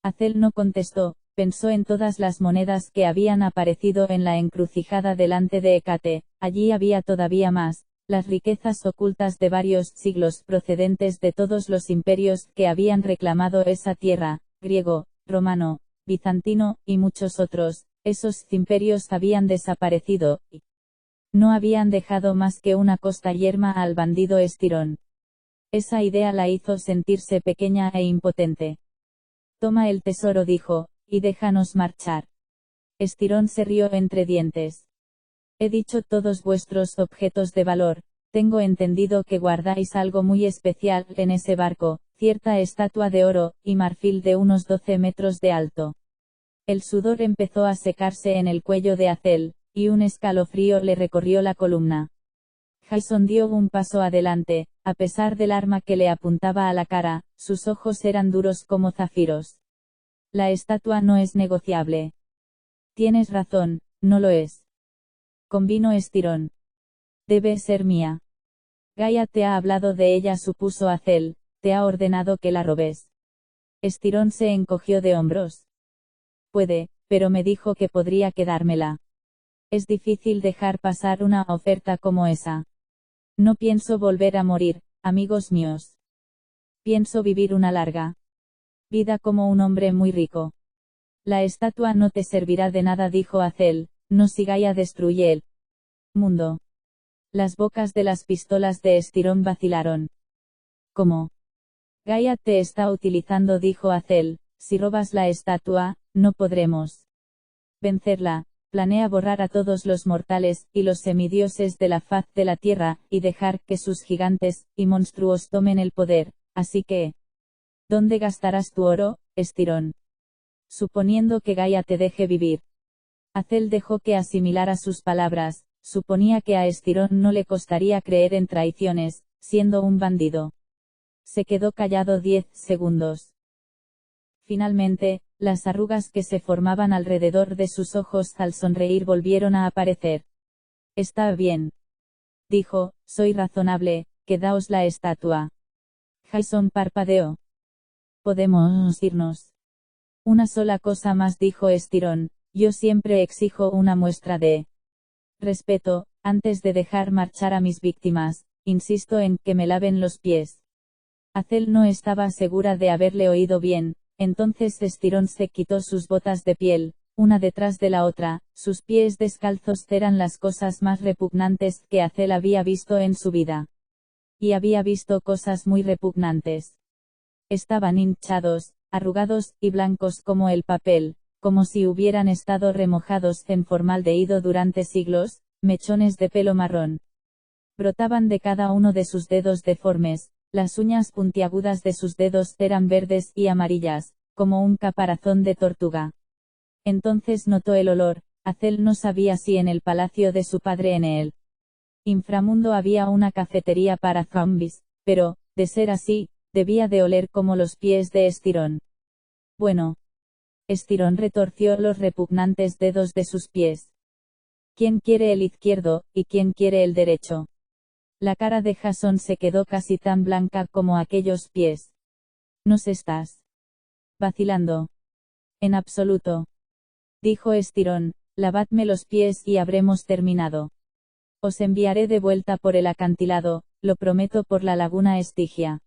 Acel no contestó, pensó en todas las monedas que habían aparecido en la encrucijada delante de Hécate. Allí había todavía más, las riquezas ocultas de varios siglos procedentes de todos los imperios que habían reclamado esa tierra, griego, romano, bizantino, y muchos otros. Esos imperios habían desaparecido, y no habían dejado más que una costa yerma al bandido Estirón. Esa idea la hizo sentirse pequeña e impotente. Toma el tesoro, dijo, y déjanos marchar. Estirón se rió entre dientes. He dicho todos vuestros objetos de valor, tengo entendido que guardáis algo muy especial en ese barco, cierta estatua de oro y marfil de unos 12 metros de alto. El sudor empezó a secarse en el cuello de Acel, y un escalofrío le recorrió la columna. Jason dio un paso adelante, a pesar del arma que le apuntaba a la cara, sus ojos eran duros como zafiros. La estatua no es negociable. Tienes razón, no lo es. Convino Estirón. Debe ser mía. Gaia te ha hablado de ella, supuso Acel, te ha ordenado que la robes. Estirón se encogió de hombros. Puede, pero me dijo que podría quedármela. Es difícil dejar pasar una oferta como esa. No pienso volver a morir, amigos míos. Pienso vivir una larga vida como un hombre muy rico. La estatua no te servirá de nada, dijo Acel, no si Gaia destruye el mundo. Las bocas de las pistolas de Estirón vacilaron. ¿Cómo? Gaia te está utilizando, dijo Acel, si robas la estatua, no podremos vencerla. Planea borrar a todos los mortales y los semidioses de la faz de la tierra, y dejar que sus gigantes y monstruos tomen el poder, así que... ¿Dónde gastarás tu oro, Estirón? Suponiendo que Gaia te deje vivir. Acel dejó que asimilara sus palabras, suponía que a Estirón no le costaría creer en traiciones, siendo un bandido. Se quedó callado 10 segundos. Finalmente, las arrugas que se formaban alrededor de sus ojos al sonreír volvieron a aparecer. Está bien. Dijo, soy razonable, quedaos la estatua. Jason parpadeó. Podemos irnos. Una sola cosa más, dijo Estirón, yo siempre exijo una muestra de respeto, antes de dejar marchar a mis víctimas, insisto en que me laven los pies. Acel no estaba segura de haberle oído bien. Entonces Estirón se quitó sus botas de piel, una detrás de la otra. Sus pies descalzos eran las cosas más repugnantes que Acel había visto en su vida. Y había visto cosas muy repugnantes. Estaban hinchados, arrugados y blancos como el papel, como si hubieran estado remojados en formaldehído durante siglos, mechones de pelo marrón. Brotaban de cada uno de sus dedos deformes, las uñas puntiagudas de sus dedos eran verdes y amarillas, como un caparazón de tortuga. Entonces notó el olor. Hazel no sabía si en el palacio de su padre en el inframundo había una cafetería para zombies, pero, de ser así, debía de oler como los pies de Estirón. Bueno. Estirón retorció los repugnantes dedos de sus pies. ¿Quién quiere el izquierdo, y quién quiere el derecho? La cara de Jason se quedó casi tan blanca como aquellos pies. ¿Nos estás vacilando? En absoluto. Dijo Estirón, lavadme los pies y habremos terminado. Os enviaré de vuelta por el acantilado, lo prometo por la laguna Estigia.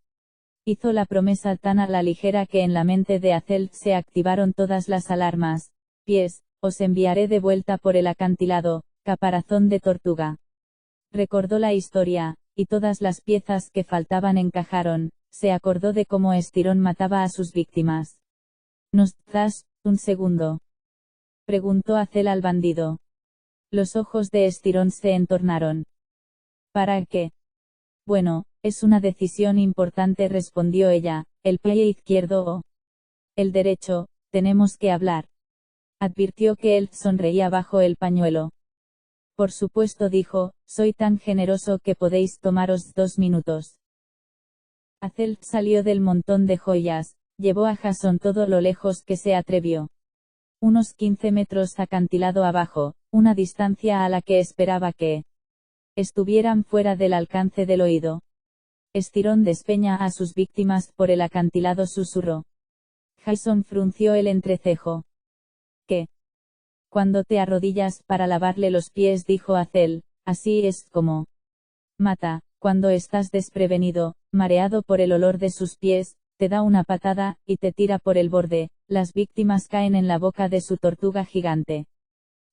Hizo la promesa tan a la ligera que en la mente de Hazel se activaron todas las alarmas. Pies, os enviaré de vuelta por el acantilado, caparazón de tortuga. Recordó la historia, y todas las piezas que faltaban encajaron. Se acordó de cómo Estirón mataba a sus víctimas. ¿Nos das un segundo?, preguntó Hazel al bandido. Los ojos de Estirón se entornaron. ¿Para qué? Bueno, es una decisión importante, respondió ella. ¿El pie izquierdo o el derecho? Tenemos que hablar. Advirtió que él sonreía bajo el pañuelo. Por supuesto, dijo, soy tan generoso que podéis tomaros 2 minutos. Hazel salió del montón de joyas, llevó a Jason todo lo lejos que se atrevió. Unos 15 metros acantilado abajo, una distancia a la que esperaba que estuvieran fuera del alcance del oído. Estirón despeña a sus víctimas por el acantilado, susurró. Jason frunció el entrecejo. ¿Qué? Cuando te arrodillas para lavarle los pies, dijo Hazel, así es como mata. Cuando estás desprevenido, mareado por el olor de sus pies, te da una patada, y te tira por el borde. Las víctimas caen en la boca de su tortuga gigante.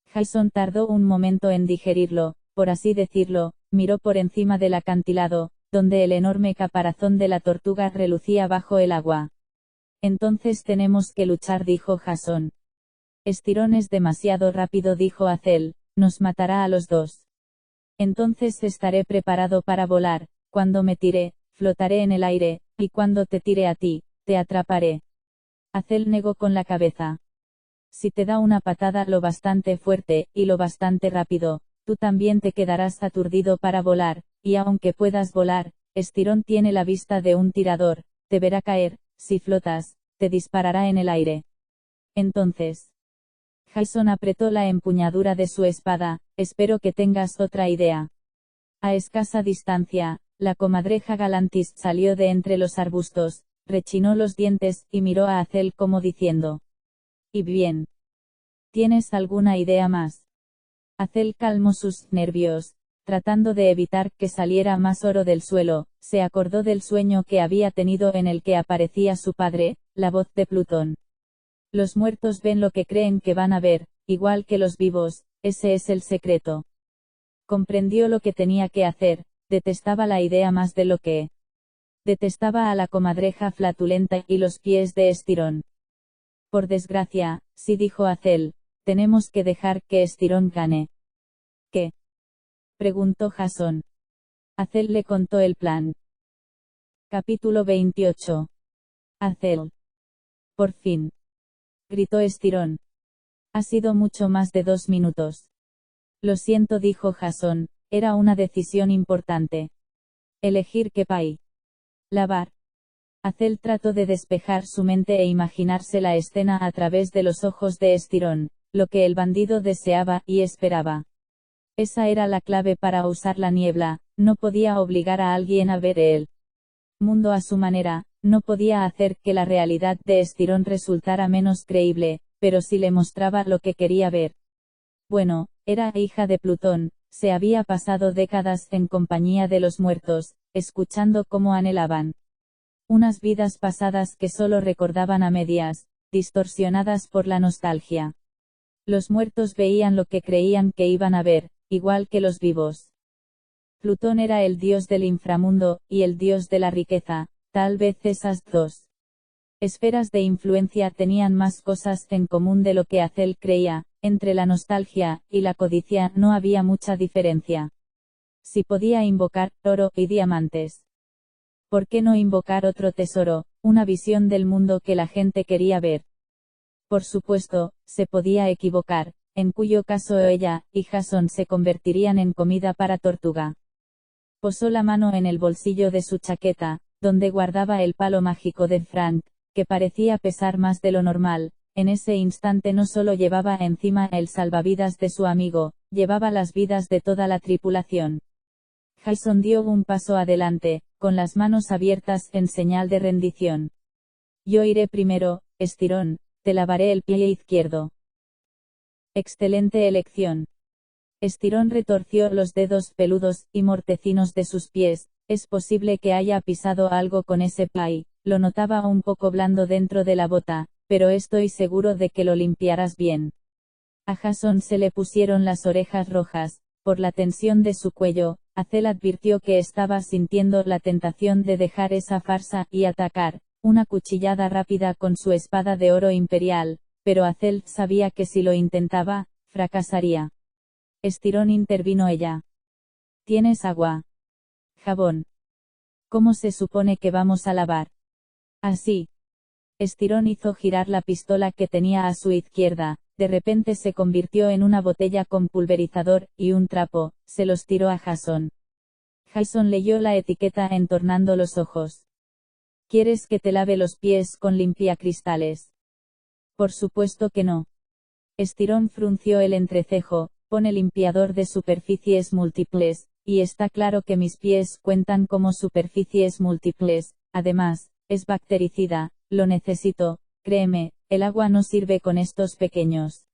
Jason tardó un momento en digerirlo, por así decirlo, miró por encima del acantilado, donde el enorme caparazón de la tortuga relucía bajo el agua. Entonces tenemos que luchar, dijo Jason. Estirón es demasiado rápido, dijo Hazel, nos matará a los dos. Entonces estaré preparado para volar. Cuando me tire, flotaré en el aire, y cuando te tire a ti, te atraparé. Hazel negó con la cabeza. Si te da una patada lo bastante fuerte, y lo bastante rápido, tú también te quedarás aturdido para volar, y aunque puedas volar, Estirón tiene la vista de un tirador, te verá caer, si flotas, te disparará en el aire. Entonces, Jason apretó la empuñadura de su espada, espero que tengas otra idea. A escasa distancia, la comadreja Galantis salió de entre los arbustos, rechinó los dientes, y miró a Hazel como diciendo. ¿Y bien? ¿Tienes alguna idea más? Hazel calmó sus nervios, tratando de evitar que saliera más oro del suelo, se acordó del sueño que había tenido en el que aparecía su padre, la voz de Plutón. Los muertos ven lo que creen que van a ver, igual que los vivos, ese es el secreto. Comprendió lo que tenía que hacer, detestaba la idea más de lo que detestaba a la comadreja flatulenta y los pies de Estirón. Por desgracia, sí, dijo Hazel, tenemos que dejar que Estirón gane. ¿Qué? Preguntó Jason. Hazel le contó el plan. Capítulo 28. Hazel. Por fin. Gritó Estirón. Ha sido mucho más de 2 minutos. Lo siento, dijo Jason, era una decisión importante. Elegir qué pay. Lavar. Hazel trató de despejar su mente e imaginarse la escena a través de los ojos de Estirón, lo que el bandido deseaba y esperaba. Esa era la clave para usar la niebla, no podía obligar a alguien a ver el mundo a su manera, no podía hacer que la realidad de Estirón resultara menos creíble, pero sí le mostraba lo que quería ver. Bueno, era hija de Plutón, se había pasado décadas en compañía de los muertos, escuchando cómo anhelaban unas vidas pasadas que solo recordaban a medias, distorsionadas por la nostalgia. Los muertos veían lo que creían que iban a ver, igual que los vivos. Plutón era el dios del inframundo, y el dios de la riqueza, tal vez esas dos esferas de influencia tenían más cosas en común de lo que Hazel creía. Entre la nostalgia y la codicia no había mucha diferencia. Si podía invocar oro y diamantes, ¿por qué no invocar otro tesoro, una visión del mundo que la gente quería ver? Por supuesto, se podía equivocar, en cuyo caso ella y Jason se convertirían en comida para Tortuga. Posó la mano en el bolsillo de su chaqueta, donde guardaba el palo mágico de Frank, que parecía pesar más de lo normal. En ese instante no solo llevaba encima el salvavidas de su amigo, llevaba las vidas de toda la tripulación. Jason dio un paso adelante, con las manos abiertas en señal de rendición. Yo iré primero, estirón, te lavaré el pie izquierdo. Excelente elección. Estirón retorció los dedos peludos y mortecinos de sus pies. Es posible que haya pisado algo con ese pie, lo notaba un poco blando dentro de la bota, pero estoy seguro de que lo limpiarás bien. A Jason se le pusieron las orejas rojas, por la tensión de su cuello. Hazel advirtió que estaba sintiendo la tentación de dejar esa farsa y atacar, una cuchillada rápida con su espada de oro imperial, pero Hazel sabía que si lo intentaba, fracasaría. Estirón, intervino ella. ¿Tienes agua? Jabón. ¿Cómo se supone que vamos a lavar? Así. Estirón hizo girar la pistola que tenía a su izquierda, de repente se convirtió en una botella con pulverizador y un trapo, se los tiró a Jason. Jason leyó la etiqueta entornando los ojos. ¿Quieres que te lave los pies con limpiacristales? Por supuesto que no. Estirón frunció el entrecejo. Pone limpiador de superficies múltiples, y está claro que mis pies cuentan como superficies múltiples. Además, es bactericida, lo necesito, créeme, el agua no sirve con estos pequeños.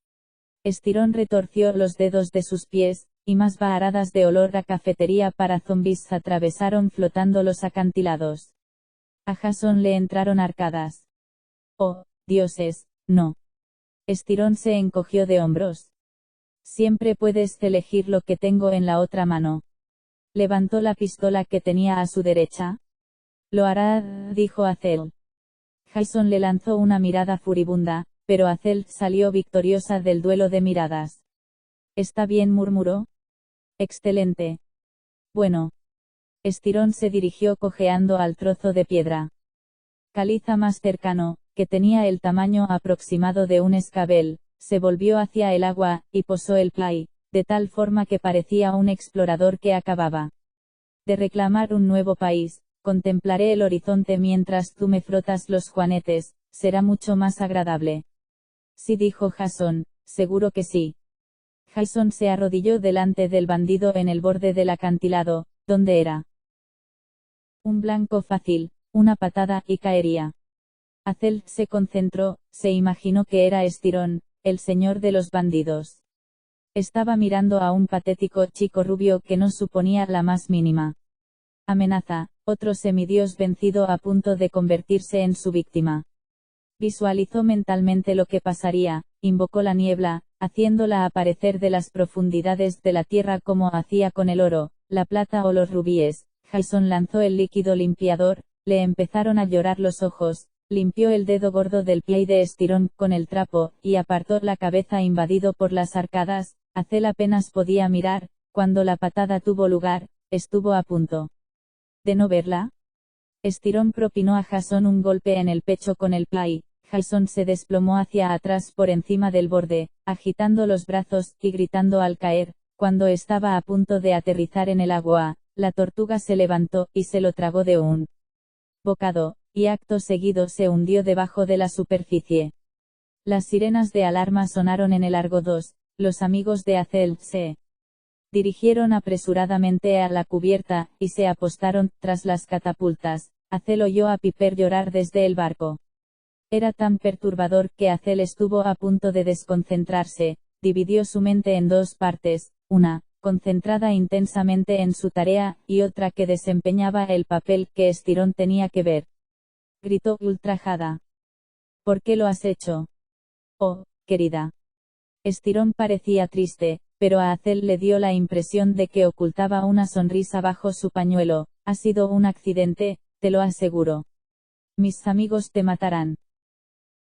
Estirón retorció los dedos de sus pies, y más varadas de olor a cafetería para zombies atravesaron flotando los acantilados. A Jason le entraron arcadas. Oh, dioses, no. Estirón se encogió de hombros. Siempre puedes elegir lo que tengo en la otra mano. Levantó la pistola que tenía a su derecha. Lo hará, dijo Hazel. Jason le lanzó una mirada furibunda, pero Hazel salió victoriosa del duelo de miradas. Está bien, murmuró. Excelente. Bueno. Estirón se dirigió cojeando al trozo de piedra caliza más cercano, que tenía el tamaño aproximado de un escabel. Se volvió hacia el agua, y posó el pie, de tal forma que parecía un explorador que acababa de reclamar un nuevo país. Contemplaré el horizonte mientras tú me frotas los juanetes, será mucho más agradable. Sí, dijo Jason, seguro que sí. Jason se arrodilló delante del bandido en el borde del acantilado, donde era un blanco fácil, una patada y caería. Hazel se concentró, se imaginó que era Estirón, el señor de los bandidos. Estaba mirando a un patético chico rubio que no suponía la más mínima amenaza, otro semidios vencido a punto de convertirse en su víctima. Visualizó mentalmente lo que pasaría, invocó la niebla, haciéndola aparecer de las profundidades de la tierra como hacía con el oro, la plata o los rubíes. Jason lanzó el líquido limpiador, le empezaron a llorar los ojos. Limpió el dedo gordo del pie de Estirón con el trapo, y apartó la cabeza invadido por las arcadas. Hazel apenas podía mirar. Cuando la patada tuvo lugar, estuvo a punto de no verla. Estirón propinó a Jason un golpe en el pecho con el pie. Jason se desplomó hacia atrás por encima del borde, agitando los brazos y gritando al caer. Cuando estaba a punto de aterrizar en el agua, la tortuga se levantó y se lo tragó de un bocado, y acto seguido se hundió debajo de la superficie. Las sirenas de alarma sonaron en el Argo 2, los amigos de Hazel se dirigieron apresuradamente a la cubierta, y se apostaron tras las catapultas. Hazel oyó a Piper llorar desde el barco. Era tan perturbador que Hazel estuvo a punto de desconcentrarse. Dividió su mente en dos partes, una, concentrada intensamente en su tarea, y otra que desempeñaba el papel que Estirón tenía que ver. Gritó ultrajada. ¿Por qué lo has hecho? Oh, querida. Estirón parecía triste, pero a Hazel le dio la impresión de que ocultaba una sonrisa bajo su pañuelo. Ha sido un accidente, te lo aseguro. mis amigos te matarán.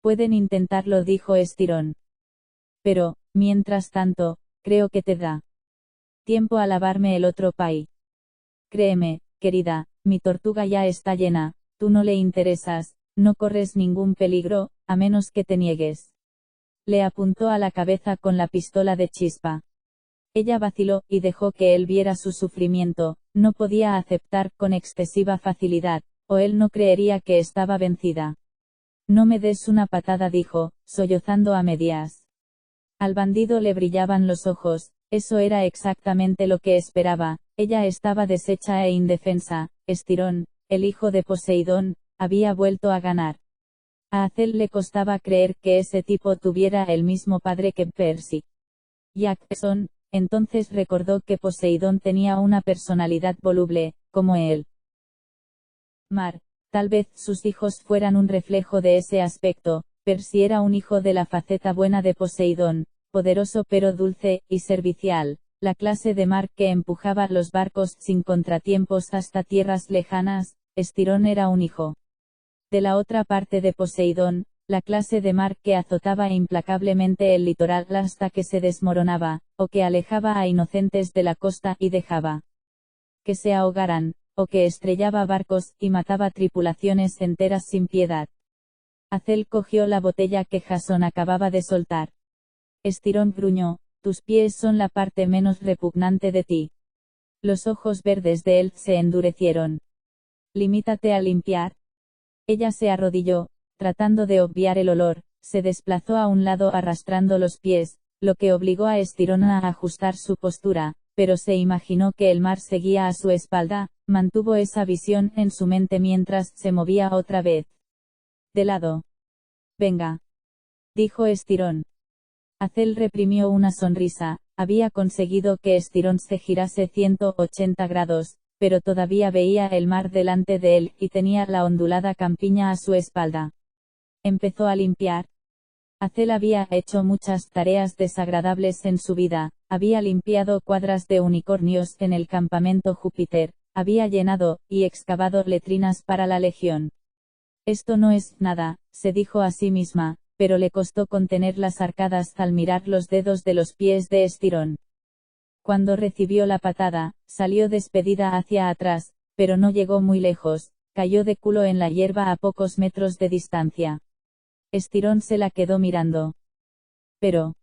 Pueden intentarlo, dijo Estirón. Pero, mientras tanto, creo que te da tiempo a lavarme el otro pay. Créeme, querida, mi tortuga ya está llena, tú no le interesas, no corres ningún peligro, a menos que te niegues. Le apuntó a la cabeza con la pistola de chispa. Ella vaciló, y dejó que él viera su sufrimiento, no podía aceptar con excesiva facilidad, o él no creería que estaba vencida. No me des una patada, dijo, sollozando a medias. Al bandido le brillaban los ojos, eso era exactamente lo que esperaba, ella estaba deshecha e indefensa. Estirón, el hijo de Poseidón, había vuelto a ganar. A Hazel le costaba creer que ese tipo tuviera el mismo padre que Percy Jackson. Entonces recordó que Poseidón tenía una personalidad voluble, como él. Tal vez sus hijos fueran un reflejo de ese aspecto. Percy era un hijo de la faceta buena de Poseidón, poderoso pero dulce y servicial, la clase de mar que empujaba los barcos sin contratiempos hasta tierras lejanas. Estirón era un hijo de la otra parte de Poseidón, la clase de mar que azotaba implacablemente el litoral hasta que se desmoronaba, o que alejaba a inocentes de la costa y dejaba que se ahogaran, o que estrellaba barcos y mataba tripulaciones enteras sin piedad. Hazel cogió la botella que Jasón acababa de soltar. Estirón gruñó, tus pies son la parte menos repugnante de ti. Los ojos verdes de él se endurecieron. Limítate a limpiar. Ella se arrodilló, tratando de obviar el olor, se desplazó a un lado arrastrando los pies, lo que obligó a Estirón a ajustar su postura, pero se imaginó que el mar seguía a su espalda, mantuvo esa visión en su mente mientras se movía otra vez de lado. Venga, dijo Estirón. Hazel reprimió una sonrisa, había conseguido que Estirón se girase 180 grados, pero todavía veía el mar delante de él y tenía la ondulada campiña a su espalda. Empezó a limpiar. Hazel había hecho muchas tareas desagradables en su vida, había limpiado cuadras de unicornios en el campamento Júpiter, había llenado y excavado letrinas para la legión. Esto no es nada, se dijo a sí misma, pero le costó contener las arcadas al mirar los dedos de los pies de Estirón. Cuando recibió la patada, salió despedida hacia atrás, pero no llegó muy lejos, cayó de culo en la hierba a pocos metros de distancia. Estirón se la quedó mirando. Pero,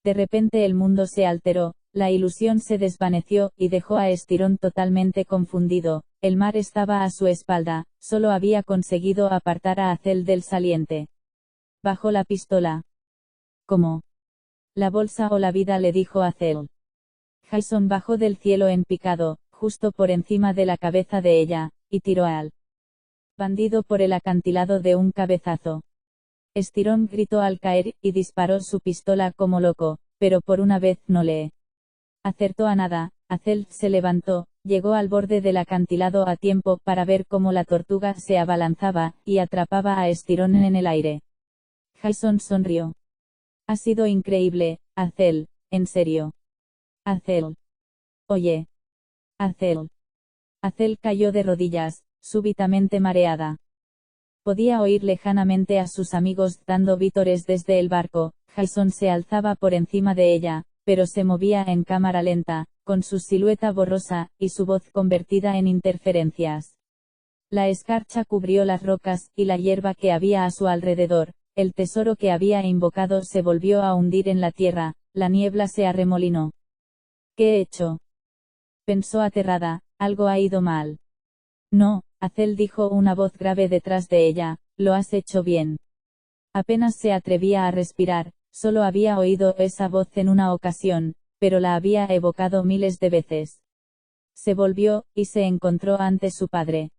de repente el mundo se alteró, la ilusión se desvaneció, y dejó a Estirón totalmente confundido. El mar estaba a su espalda, solo había conseguido apartar a Hazel del saliente. Bajó la pistola. ¿Cómo? La bolsa o la vida, le dijo Hazel. Jason bajó del cielo en picado, justo por encima de la cabeza de ella, y tiró al bandido por el acantilado de un cabezazo. Estirón gritó al caer, y disparó su pistola como loco, pero por una vez no le acertó a nada. Hazel se levantó, llegó al borde del acantilado a tiempo para ver cómo la tortuga se abalanzaba, y atrapaba a Estirón en el aire. Jason sonrió. Ha sido increíble, Hazel, en serio. Hazel. Oye. Hazel. Hazel cayó de rodillas, súbitamente mareada. Podía oír lejanamente a sus amigos dando vítores desde el barco. Jason se alzaba por encima de ella, pero se movía en cámara lenta, con su silueta borrosa, y su voz convertida en interferencias. La escarcha cubrió las rocas, y la hierba que había a su alrededor, el tesoro que había invocado se volvió a hundir en la tierra, la niebla se arremolinó. ¿Qué he hecho? Pensó aterrada, algo ha ido mal. No, Hazel, dijo una voz grave detrás de ella, lo has hecho bien. Apenas se atrevía a respirar, solo había oído esa voz en una ocasión, pero la había evocado miles de veces. Se volvió, y se encontró ante su padre.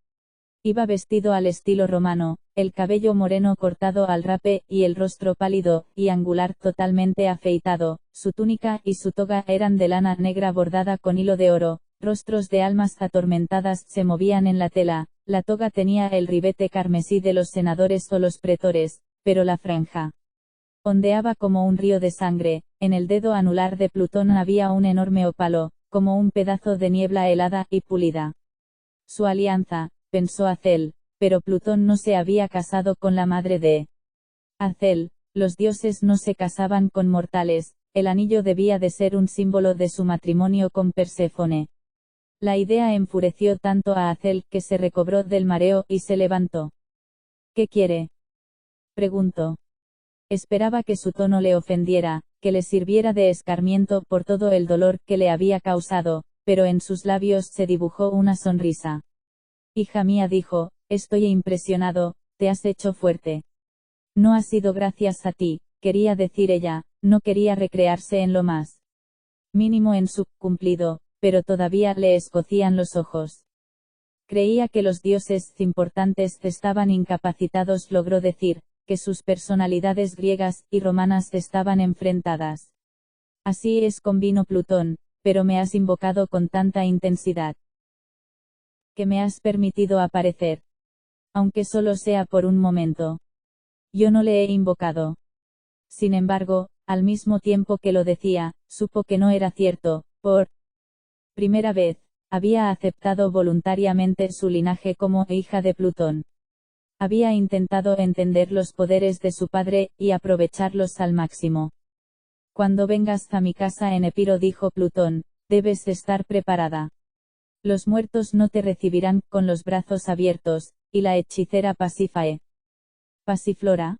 Iba vestido al estilo romano, el cabello moreno cortado al rape, y el rostro pálido y angular totalmente afeitado. Su túnica y su toga eran de lana negra bordada con hilo de oro. Rostros de almas atormentadas se movían en la tela. La toga tenía el ribete carmesí de los senadores o los pretores, pero la franja ondeaba como un río de sangre. En el dedo anular de Plutón había un enorme ópalo, como un pedazo de niebla helada y pulida. Su alianza, pensó Hazel, pero Plutón no se había casado con la madre de Acel, los dioses no se casaban con mortales, el anillo debía de ser un símbolo de su matrimonio con Perséfone. La idea enfureció tanto a Acel que se recobró del mareo y se levantó. ¿Qué quiere?, preguntó. Esperaba que su tono le ofendiera, que le sirviera de escarmiento por todo el dolor que le había causado, pero en sus labios se dibujó una sonrisa. Hija mía, dijo, estoy impresionado, te has hecho fuerte. No ha sido gracias a ti, quería decir ella, no quería recrearse en lo más mínimo en su cumplido, pero todavía le escocían los ojos. Creía que los dioses importantes estaban incapacitados, logró decir, que sus personalidades griegas y romanas estaban enfrentadas. Así es, convino Plutón, pero me has invocado con tanta intensidad que me has permitido aparecer. Aunque solo sea por un momento. Yo no le he invocado. Sin embargo, al mismo tiempo que lo decía, supo que no era cierto. Por primera vez, había aceptado voluntariamente su linaje como hija de Plutón. Había intentado entender los poderes de su padre, y aprovecharlos al máximo. Cuando vengas a mi casa en Epiro, dijo Plutón, debes estar preparada. Los muertos no te recibirán con los brazos abiertos, y la hechicera Pasífae. ¿Pasíflora?,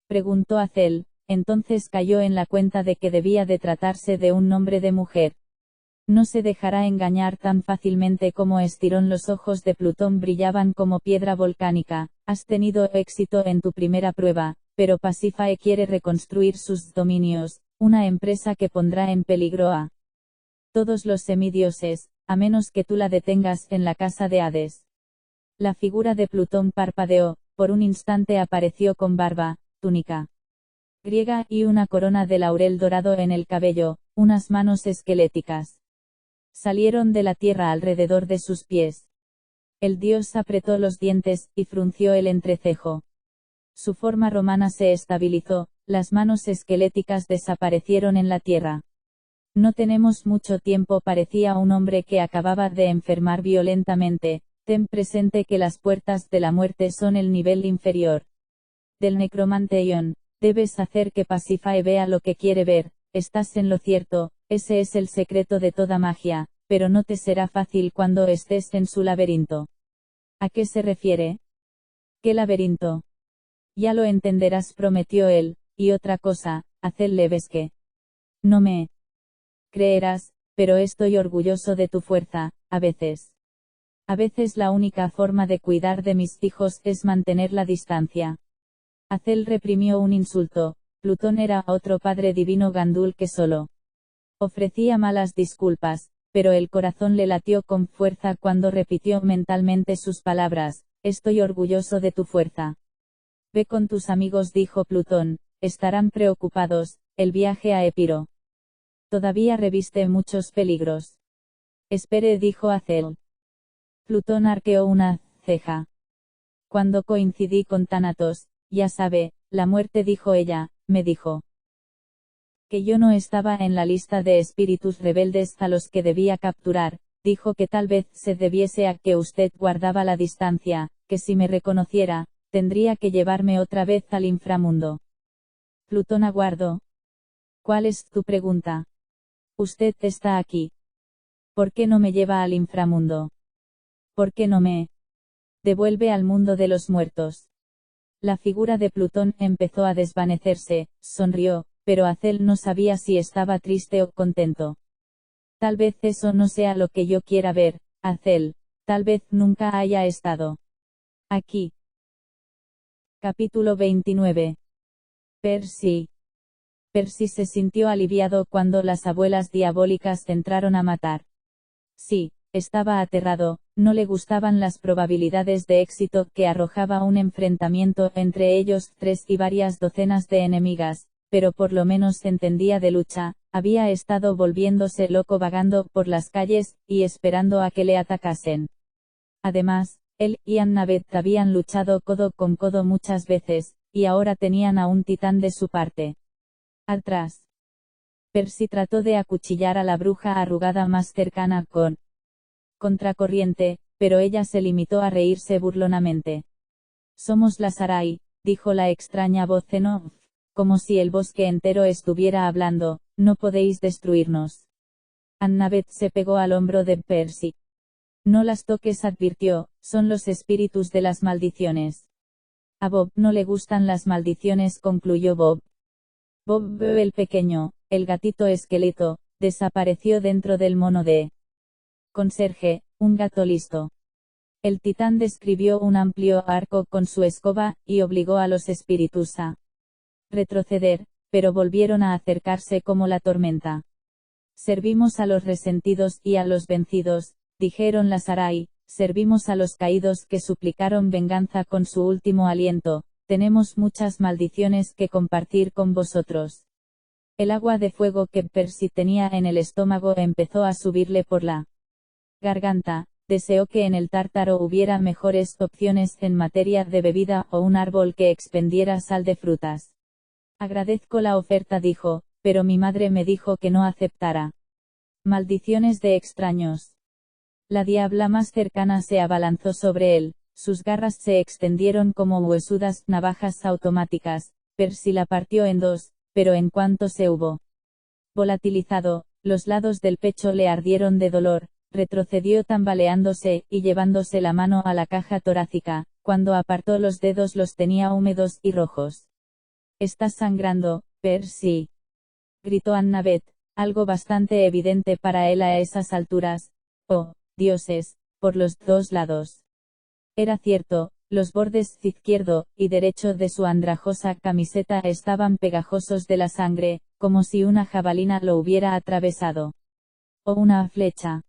preguntó Acel, entonces cayó en la cuenta de que debía de tratarse de un nombre de mujer. No se dejará engañar tan fácilmente como estiró. Los ojos de Plutón brillaban como piedra volcánica. Has tenido éxito en tu primera prueba, pero Pasífae quiere reconstruir sus dominios, una empresa que pondrá en peligro a todos los semidioses, a menos que tú la detengas en la casa de Hades. La figura de Plutón parpadeó, por un instante apareció con barba, túnica griega y una corona de laurel dorado en el cabello, unas manos esqueléticas salieron de la tierra alrededor de sus pies. El dios apretó los dientes, y frunció el entrecejo. Su forma romana se estabilizó, las manos esqueléticas desaparecieron en la tierra. No tenemos mucho tiempo, parecía un hombre que acababa de enfermar violentamente. Ten presente que las puertas de la muerte son el nivel inferior del necromanteion. Debes hacer que Pasífae vea lo que quiere ver. Estás en lo cierto, ese es el secreto de toda magia, pero no te será fácil cuando estés en su laberinto. ¿A qué se refiere? ¿Qué laberinto? Ya lo entenderás, prometió él. Y otra cosa, Acel que no me creerás, pero estoy orgulloso de tu fuerza. A veces la única forma de cuidar de mis hijos es mantener la distancia. Acel reprimió un insulto. Plutón era otro padre divino Gandul que solo ofrecía malas disculpas, pero el corazón le latió con fuerza cuando repitió mentalmente sus palabras, estoy orgulloso de tu fuerza. Ve con tus amigos, dijo Plutón, estarán preocupados, el viaje a Epiro todavía reviste muchos peligros. Espere, dijo Acel. Plutón arqueó una ceja. Cuando coincidí con Tánatos, ya sabe, la muerte, dijo ella, me dijo que yo no estaba en la lista de espíritus rebeldes a los que debía capturar. Dijo que tal vez se debiese a que usted guardaba la distancia, que si me reconociera, tendría que llevarme otra vez al inframundo. Plutón aguardó. ¿Cuál es tu pregunta? Usted está aquí. ¿Por qué no me lleva al inframundo? ¿Por qué no me devuelve al mundo de los muertos? La figura de Plutón empezó a desvanecerse, sonrió, pero Acel no sabía si estaba triste o contento. Tal vez eso no sea lo que yo quiera ver, Acel, tal vez nunca haya estado aquí. Capítulo 29. Percy. Percy se sintió aliviado cuando las abuelas diabólicas entraron a matar. Sí, estaba aterrado, no le gustaban las probabilidades de éxito que arrojaba un enfrentamiento entre ellos tres y varias docenas de enemigas, pero por lo menos entendía de lucha, había estado volviéndose loco vagando por las calles, y esperando a que le atacasen. Además, él y Annabeth habían luchado codo con codo muchas veces, y ahora tenían a un titán de su parte. Atrás. Percy trató de acuchillar a la bruja arrugada más cercana con contracorriente, pero ella se limitó a reírse burlonamente. Somos las Sarai, dijo la extraña voz en off, como si el bosque entero estuviera hablando, no podéis destruirnos. Annabeth se pegó al hombro de Percy. No las toques, advirtió, son los espíritus de las maldiciones. A Bob no le gustan las maldiciones, concluyó Bob. Bob el pequeño, el gatito esqueleto, desapareció dentro del mono de conserje, un gato listo. El titán describió un amplio arco con su escoba, y obligó a los espíritus a retroceder, pero volvieron a acercarse como la tormenta. Servimos a los resentidos y a los vencidos, dijeron las Sarai, servimos a los caídos que suplicaron venganza con su último aliento, tenemos muchas maldiciones que compartir con vosotros. El agua de fuego que Percy tenía en el estómago empezó a subirle por la garganta, deseó que en el Tártaro hubiera mejores opciones en materia de bebida o un árbol que expendiera sal de frutas. Agradezco la oferta, dijo, pero mi madre me dijo que no aceptara. Maldiciones de extraños. La diabla más cercana se abalanzó sobre él, sus garras se extendieron como huesudas navajas automáticas. Percy la partió en dos, pero en cuanto se hubo volatilizado, los lados del pecho le ardieron de dolor, retrocedió tambaleándose, y llevándose la mano a la caja torácica, cuando apartó los dedos los tenía húmedos y rojos. «Estás sangrando, Percy», gritó Annabeth, algo bastante evidente para él a esas alturas. «Oh, dioses, por los dos lados». Era cierto, los bordes izquierdo y derecho de su andrajosa camiseta estaban pegajosos de la sangre, como si una jabalina lo hubiera atravesado. O una flecha.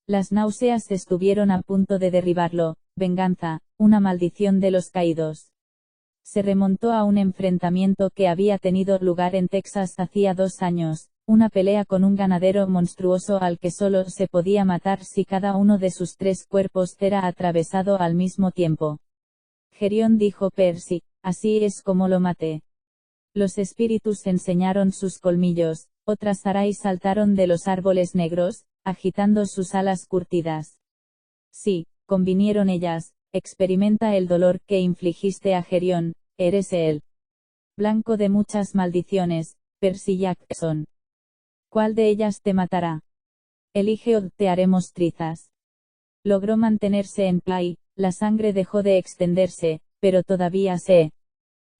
Las náuseas estuvieron a punto de derribarlo. Venganza, una maldición de los caídos. Se remontó a un enfrentamiento que había tenido lugar en Texas hacía 2 años, una pelea con un ganadero monstruoso al que solo se podía matar si cada uno de sus 3 cuerpos era atravesado al mismo tiempo. Gerión, dijo Percy, así es como lo maté. Los espíritus enseñaron sus colmillos, otras Sarai saltaron de los árboles negros, agitando sus alas curtidas. Sí, convinieron ellas, experimenta el dolor que infligiste a Gerión, eres él. Blanco de muchas maldiciones, Percy Jackson. ¿Cuál de ellas te matará? Elige o te haremos trizas. Logró mantenerse en pie, la sangre dejó de extenderse, pero todavía se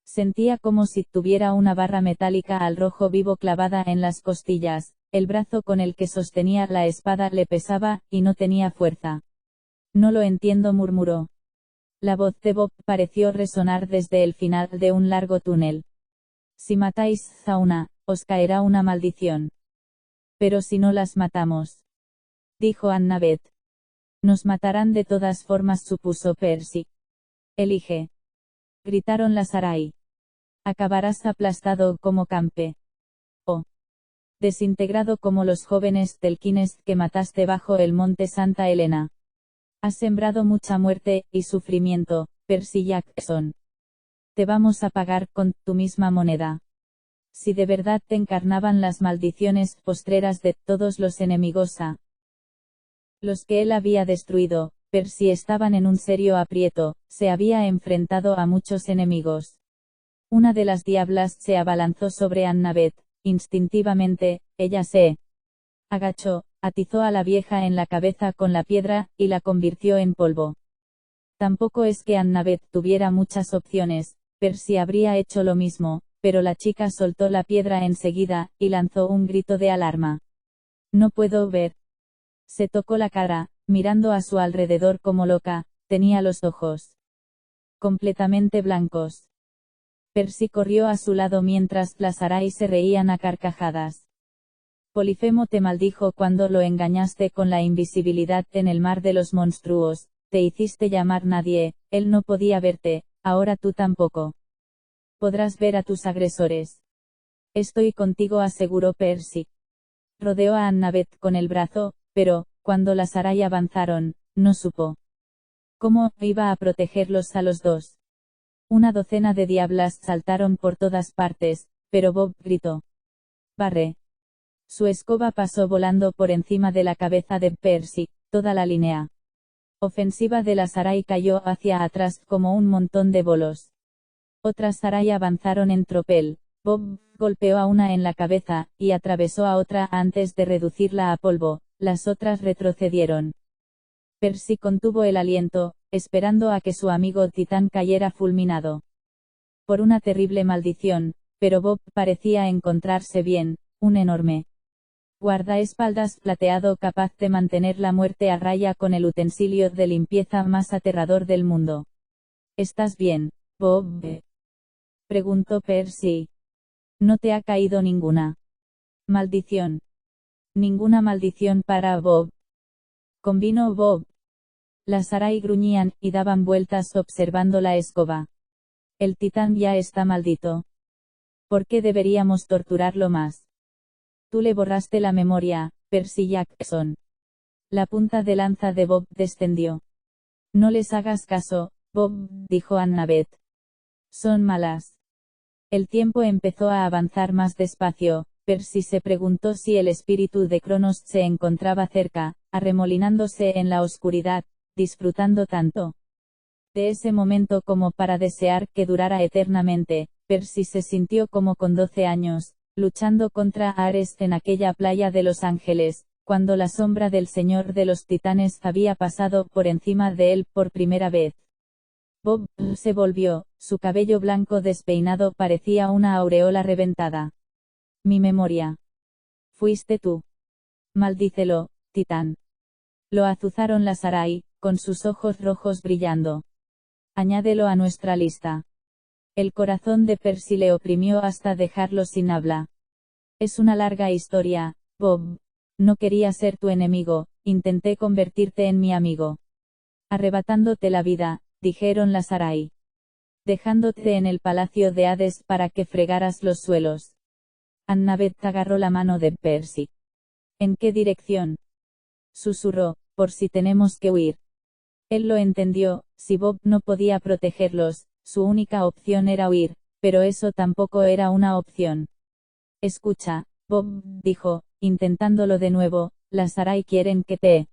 sentía como si tuviera una barra metálica al rojo vivo clavada en las costillas, el brazo con el que sostenía la espada le pesaba, y no tenía fuerza. No lo entiendo, murmuró. La voz de Bob pareció resonar desde el final de un largo túnel. Si matáis a una, os caerá una maldición. Pero si no las matamos, dijo Annabeth. Nos matarán de todas formas, supuso Percy. Elige. Gritaron las Sarai. Acabarás aplastado como Campe. O desintegrado como los jóvenes telquines que mataste bajo el monte Santa Elena. Has sembrado mucha muerte y sufrimiento, Percy Jackson. Te vamos a pagar con tu misma moneda. Si de verdad te encarnaban las maldiciones postreras de todos los enemigos a los que él había destruido, Percy estaban en un serio aprieto, se había enfrentado a muchos enemigos. Una de las diablas se abalanzó sobre Annabeth, instintivamente, ella se agachó, atizó a la vieja en la cabeza con la piedra, y la convirtió en polvo. Tampoco es que Annabeth tuviera muchas opciones, Percy habría hecho lo mismo, pero la chica soltó la piedra enseguida, y lanzó un grito de alarma. No puedo ver. Se tocó la cara, mirando a su alrededor como loca, tenía los ojos completamente blancos. Percy corrió a su lado mientras las Sarai se reían a carcajadas. Polifemo te maldijo cuando lo engañaste con la invisibilidad en el mar de los monstruos, te hiciste llamar nadie, él no podía verte, ahora tú tampoco. Podrás ver a tus agresores. Estoy contigo, aseguró Percy. Rodeó a Annabeth con el brazo, pero, cuando las Sarai avanzaron, no supo cómo iba a protegerlos a los dos. Una docena de diablas saltaron por todas partes, pero Bob gritó. Barre. Su escoba pasó volando por encima de la cabeza de Percy, toda la línea ofensiva de la Sarai cayó hacia atrás como un montón de bolos. Otras Sarai avanzaron en tropel. Bob golpeó a una en la cabeza, y atravesó a otra antes de reducirla a polvo. Las otras retrocedieron. Percy contuvo el aliento, esperando a que su amigo Titán cayera fulminado por una terrible maldición, pero Bob parecía encontrarse bien, un enorme guardaespaldas plateado capaz de mantener la muerte a raya con el utensilio de limpieza más aterrador del mundo. ¿Estás bien, Bob? Preguntó Percy. ¿No te ha caído ninguna maldición? Ninguna maldición para Bob, convino Bob. Las Sarai gruñían, y daban vueltas observando la escoba. El Titán ya está maldito. ¿Por qué deberíamos torturarlo más? Tú le borraste la memoria, Percy Jackson. La punta de lanza de Bob descendió. No les hagas caso, Bob, dijo Annabeth. Son malas. El tiempo empezó a avanzar más despacio. Percy se preguntó si el espíritu de Cronos se encontraba cerca, arremolinándose en la oscuridad, disfrutando tanto de ese momento como para desear que durara eternamente. Percy se sintió como con 12 años, luchando contra Ares en aquella playa de Los Ángeles, cuando la sombra del Señor de los Titanes había pasado por encima de él por primera vez. Bob se volvió, su cabello blanco despeinado parecía una aureola reventada. Mi memoria. Fuiste tú. Maldícelo, Titán. Lo azuzaron las Sarai, con sus ojos rojos brillando. Añádelo a nuestra lista. El corazón de Percy le oprimió hasta dejarlo sin habla. Es una larga historia, Bob. No quería ser tu enemigo, intenté convertirte en mi amigo. Arrebatándote la vida, dijeron las Sarai. Dejándote en el palacio de Hades para que fregaras los suelos. Annabeth agarró la mano de Percy. ¿En qué dirección? Susurró, por si tenemos que huir. Él lo entendió, si Bob no podía protegerlos, su única opción era huir, pero eso tampoco era una opción. Escucha, Bob, dijo, intentándolo de nuevo, las Sarai quieren que te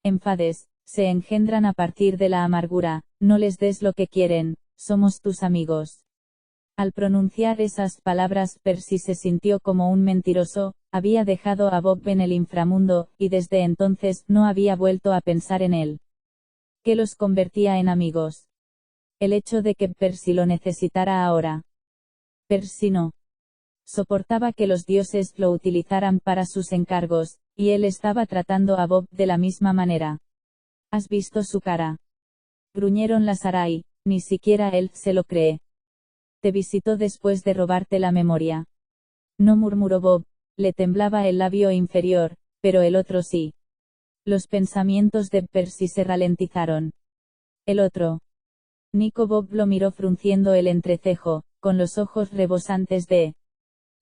enfades, se engendran a partir de la amargura, no les des lo que quieren, somos tus amigos. Al pronunciar esas palabras Percy se sintió como un mentiroso, había dejado a Bob en el inframundo, y desde entonces no había vuelto a pensar en él. ¿Qué los convertía en amigos? El hecho de que Percy lo necesitara ahora. Percy no soportaba que los dioses lo utilizaran para sus encargos, y él estaba tratando a Bob de la misma manera. ¿Has visto su cara? Gruñeron las Sarai, ni siquiera él se lo cree. Te visitó después de robarte la memoria. No, murmuró Bob, le temblaba el labio inferior, pero el otro sí. Los pensamientos de Percy se ralentizaron. El otro. Nico. Bob lo miró frunciendo el entrecejo, con los ojos rebosantes de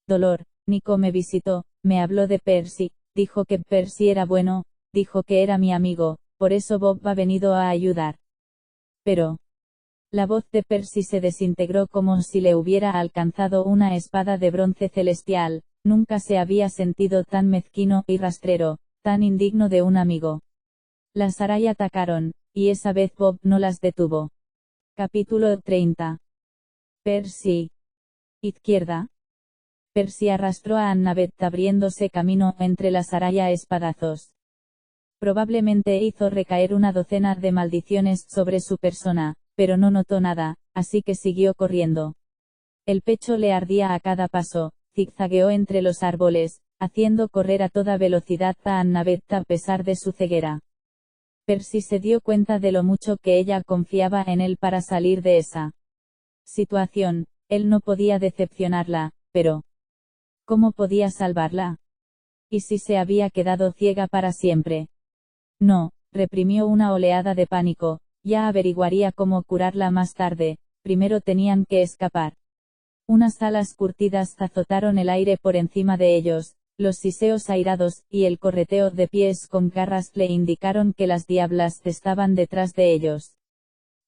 dolor. Nico me visitó, me habló de Percy, dijo que Percy era bueno, dijo que era mi amigo, por eso Bob ha venido a ayudar. Pero la voz de Percy se desintegró como si le hubiera alcanzado una espada de bronce celestial. Nunca se había sentido tan mezquino y rastrero, tan indigno de un amigo. Las Sarai atacaron, y esa vez Bob no las detuvo. Capítulo 30. Percy. Izquierda. Percy arrastró a Annabeth abriéndose camino entre las Sarai a espadazos. Probablemente hizo recaer una docena de maldiciones sobre su persona, pero no notó nada, así que siguió corriendo. El pecho le ardía a cada paso, zigzagueó entre los árboles, haciendo correr a toda velocidad a Annabeth a pesar de su ceguera. Percy se dio cuenta de lo mucho que ella confiaba en él para salir de esa situación. Él no podía decepcionarla, pero ¿cómo podía salvarla? ¿Y si se había quedado ciega para siempre? No, reprimió una oleada de pánico, ya averiguaría cómo curarla más tarde, primero tenían que escapar. Unas alas curtidas azotaron el aire por encima de ellos, los siseos airados, y el correteo de pies con garras le indicaron que las diablas estaban detrás de ellos.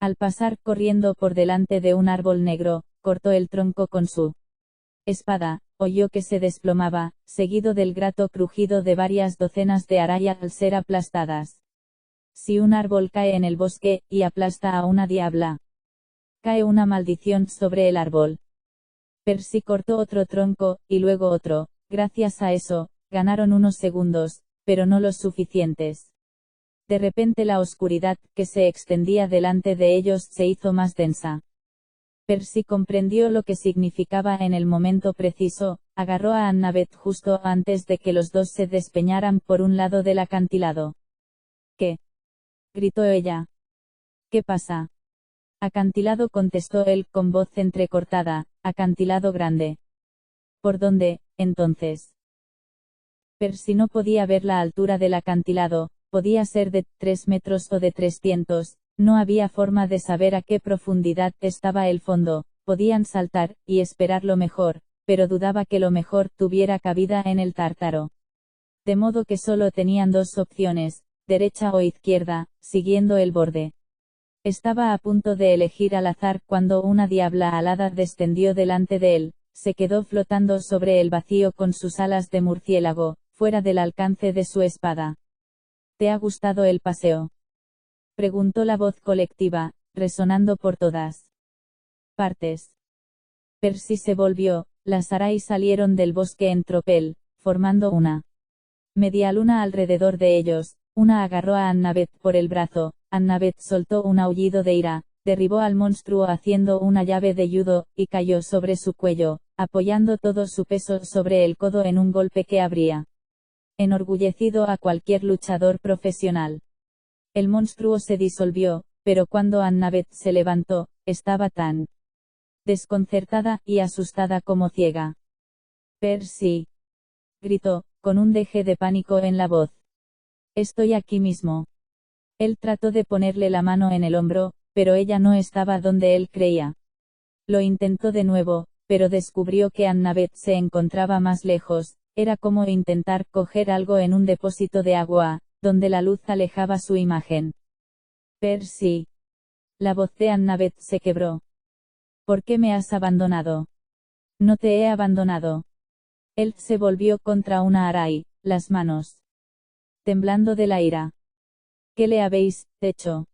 Al pasar corriendo por delante de un árbol negro, cortó el tronco con su espada, oyó que se desplomaba, seguido del grato crujido de varias docenas de arayas al ser aplastadas. Si un árbol cae en el bosque, y aplasta a una diabla, cae una maldición sobre el árbol. Percy cortó otro tronco, y luego otro. Gracias a eso, ganaron unos segundos, pero no los suficientes. De repente la oscuridad, que se extendía delante de ellos, se hizo más densa. Percy comprendió lo que significaba en el momento preciso, agarró a Annabeth justo antes de que los dos se despeñaran por un lado del acantilado. ¿Qué? Gritó ella. ¿Qué pasa? Acantilado, contestó él con voz entrecortada. Acantilado grande. ¿Por dónde, entonces? Percy no podía ver la altura del acantilado, podía ser de 3 metros o de 300, no había forma de saber a qué profundidad estaba el fondo, podían saltar, y esperar lo mejor, pero dudaba que lo mejor tuviera cabida en el tártaro. De modo que solo tenían dos opciones, derecha o izquierda, siguiendo el borde. Estaba a punto de elegir al azar cuando una diabla alada descendió delante de él, se quedó flotando sobre el vacío con sus alas de murciélago, fuera del alcance de su espada. ¿Te ha gustado el paseo? Preguntó la voz colectiva, resonando por todas partes. Percy se volvió, las Sarai salieron del bosque en tropel, formando una media luna alrededor de ellos. Una agarró a Annabeth por el brazo. Annabeth soltó un aullido de ira, derribó al monstruo haciendo una llave de judo, y cayó sobre su cuello, apoyando todo su peso sobre el codo en un golpe que habría enorgullecido a cualquier luchador profesional. El monstruo se disolvió, pero cuando Annabeth se levantó, estaba tan desconcertada y asustada como ciega. Percy, gritó, con un deje de pánico en la voz. Estoy aquí mismo. Él trató de ponerle la mano en el hombro, pero ella no estaba donde él creía. Lo intentó de nuevo, pero descubrió que Annabeth se encontraba más lejos. Era como intentar coger algo en un depósito de agua, donde la luz alejaba su imagen. Percy. La voz de Annabeth se quebró. ¿Por qué me has abandonado? No te he abandonado. Él se volvió contra una Arai, las manos temblando de la ira. ¿Qué le habéis hecho?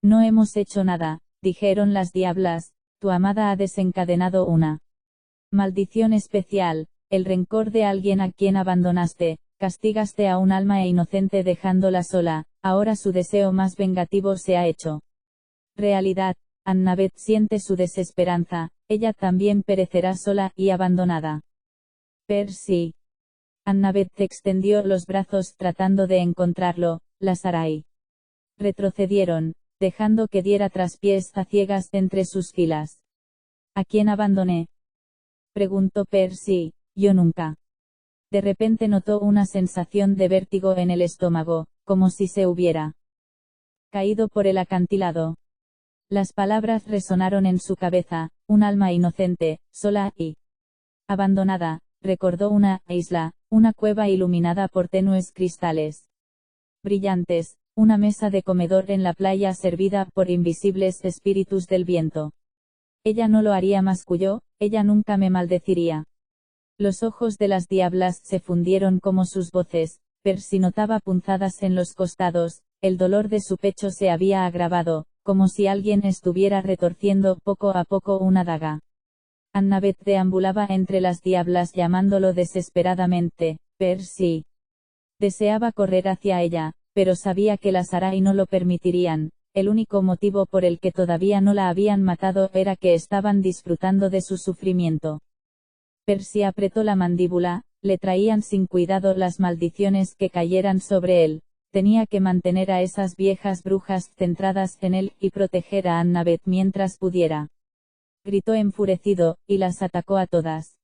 No hemos hecho nada, dijeron las diablas, tu amada ha desencadenado una maldición especial, el rencor de alguien a quien abandonaste, castigaste a un alma inocente dejándola sola, ahora su deseo más vengativo se ha hecho realidad. Annabeth siente su desesperanza, ella también perecerá sola y abandonada. Percy. Annabeth extendió los brazos tratando de encontrarlo, las Sarai retrocedieron, dejando que diera traspiés a ciegas entre sus filas. ¿A quién abandoné? Preguntó Percy. Yo nunca. De repente notó una sensación de vértigo en el estómago, como si se hubiera caído por el acantilado. Las palabras resonaron en su cabeza, un alma inocente, sola y abandonada, recordó una isla, una cueva iluminada por tenues cristales brillantes, una mesa de comedor en la playa servida por invisibles espíritus del viento. Ella no lo haría más cuyo, ella nunca me maldeciría. Los ojos de las diablas se fundieron como sus voces. Percy notaba punzadas en los costados, el dolor de su pecho se había agravado, como si alguien estuviera retorciendo poco a poco una daga. Annabeth deambulaba entre las diablas llamándolo desesperadamente, Percy. Deseaba correr hacia ella, pero sabía que las Sarai no lo permitirían. El único motivo por el que todavía no la habían matado era que estaban disfrutando de su sufrimiento. Percy apretó la mandíbula, le traían sin cuidado las maldiciones que cayeran sobre él. Tenía que mantener a esas viejas brujas centradas en él y proteger a Annabeth mientras pudiera. Gritó enfurecido, y las atacó a todas.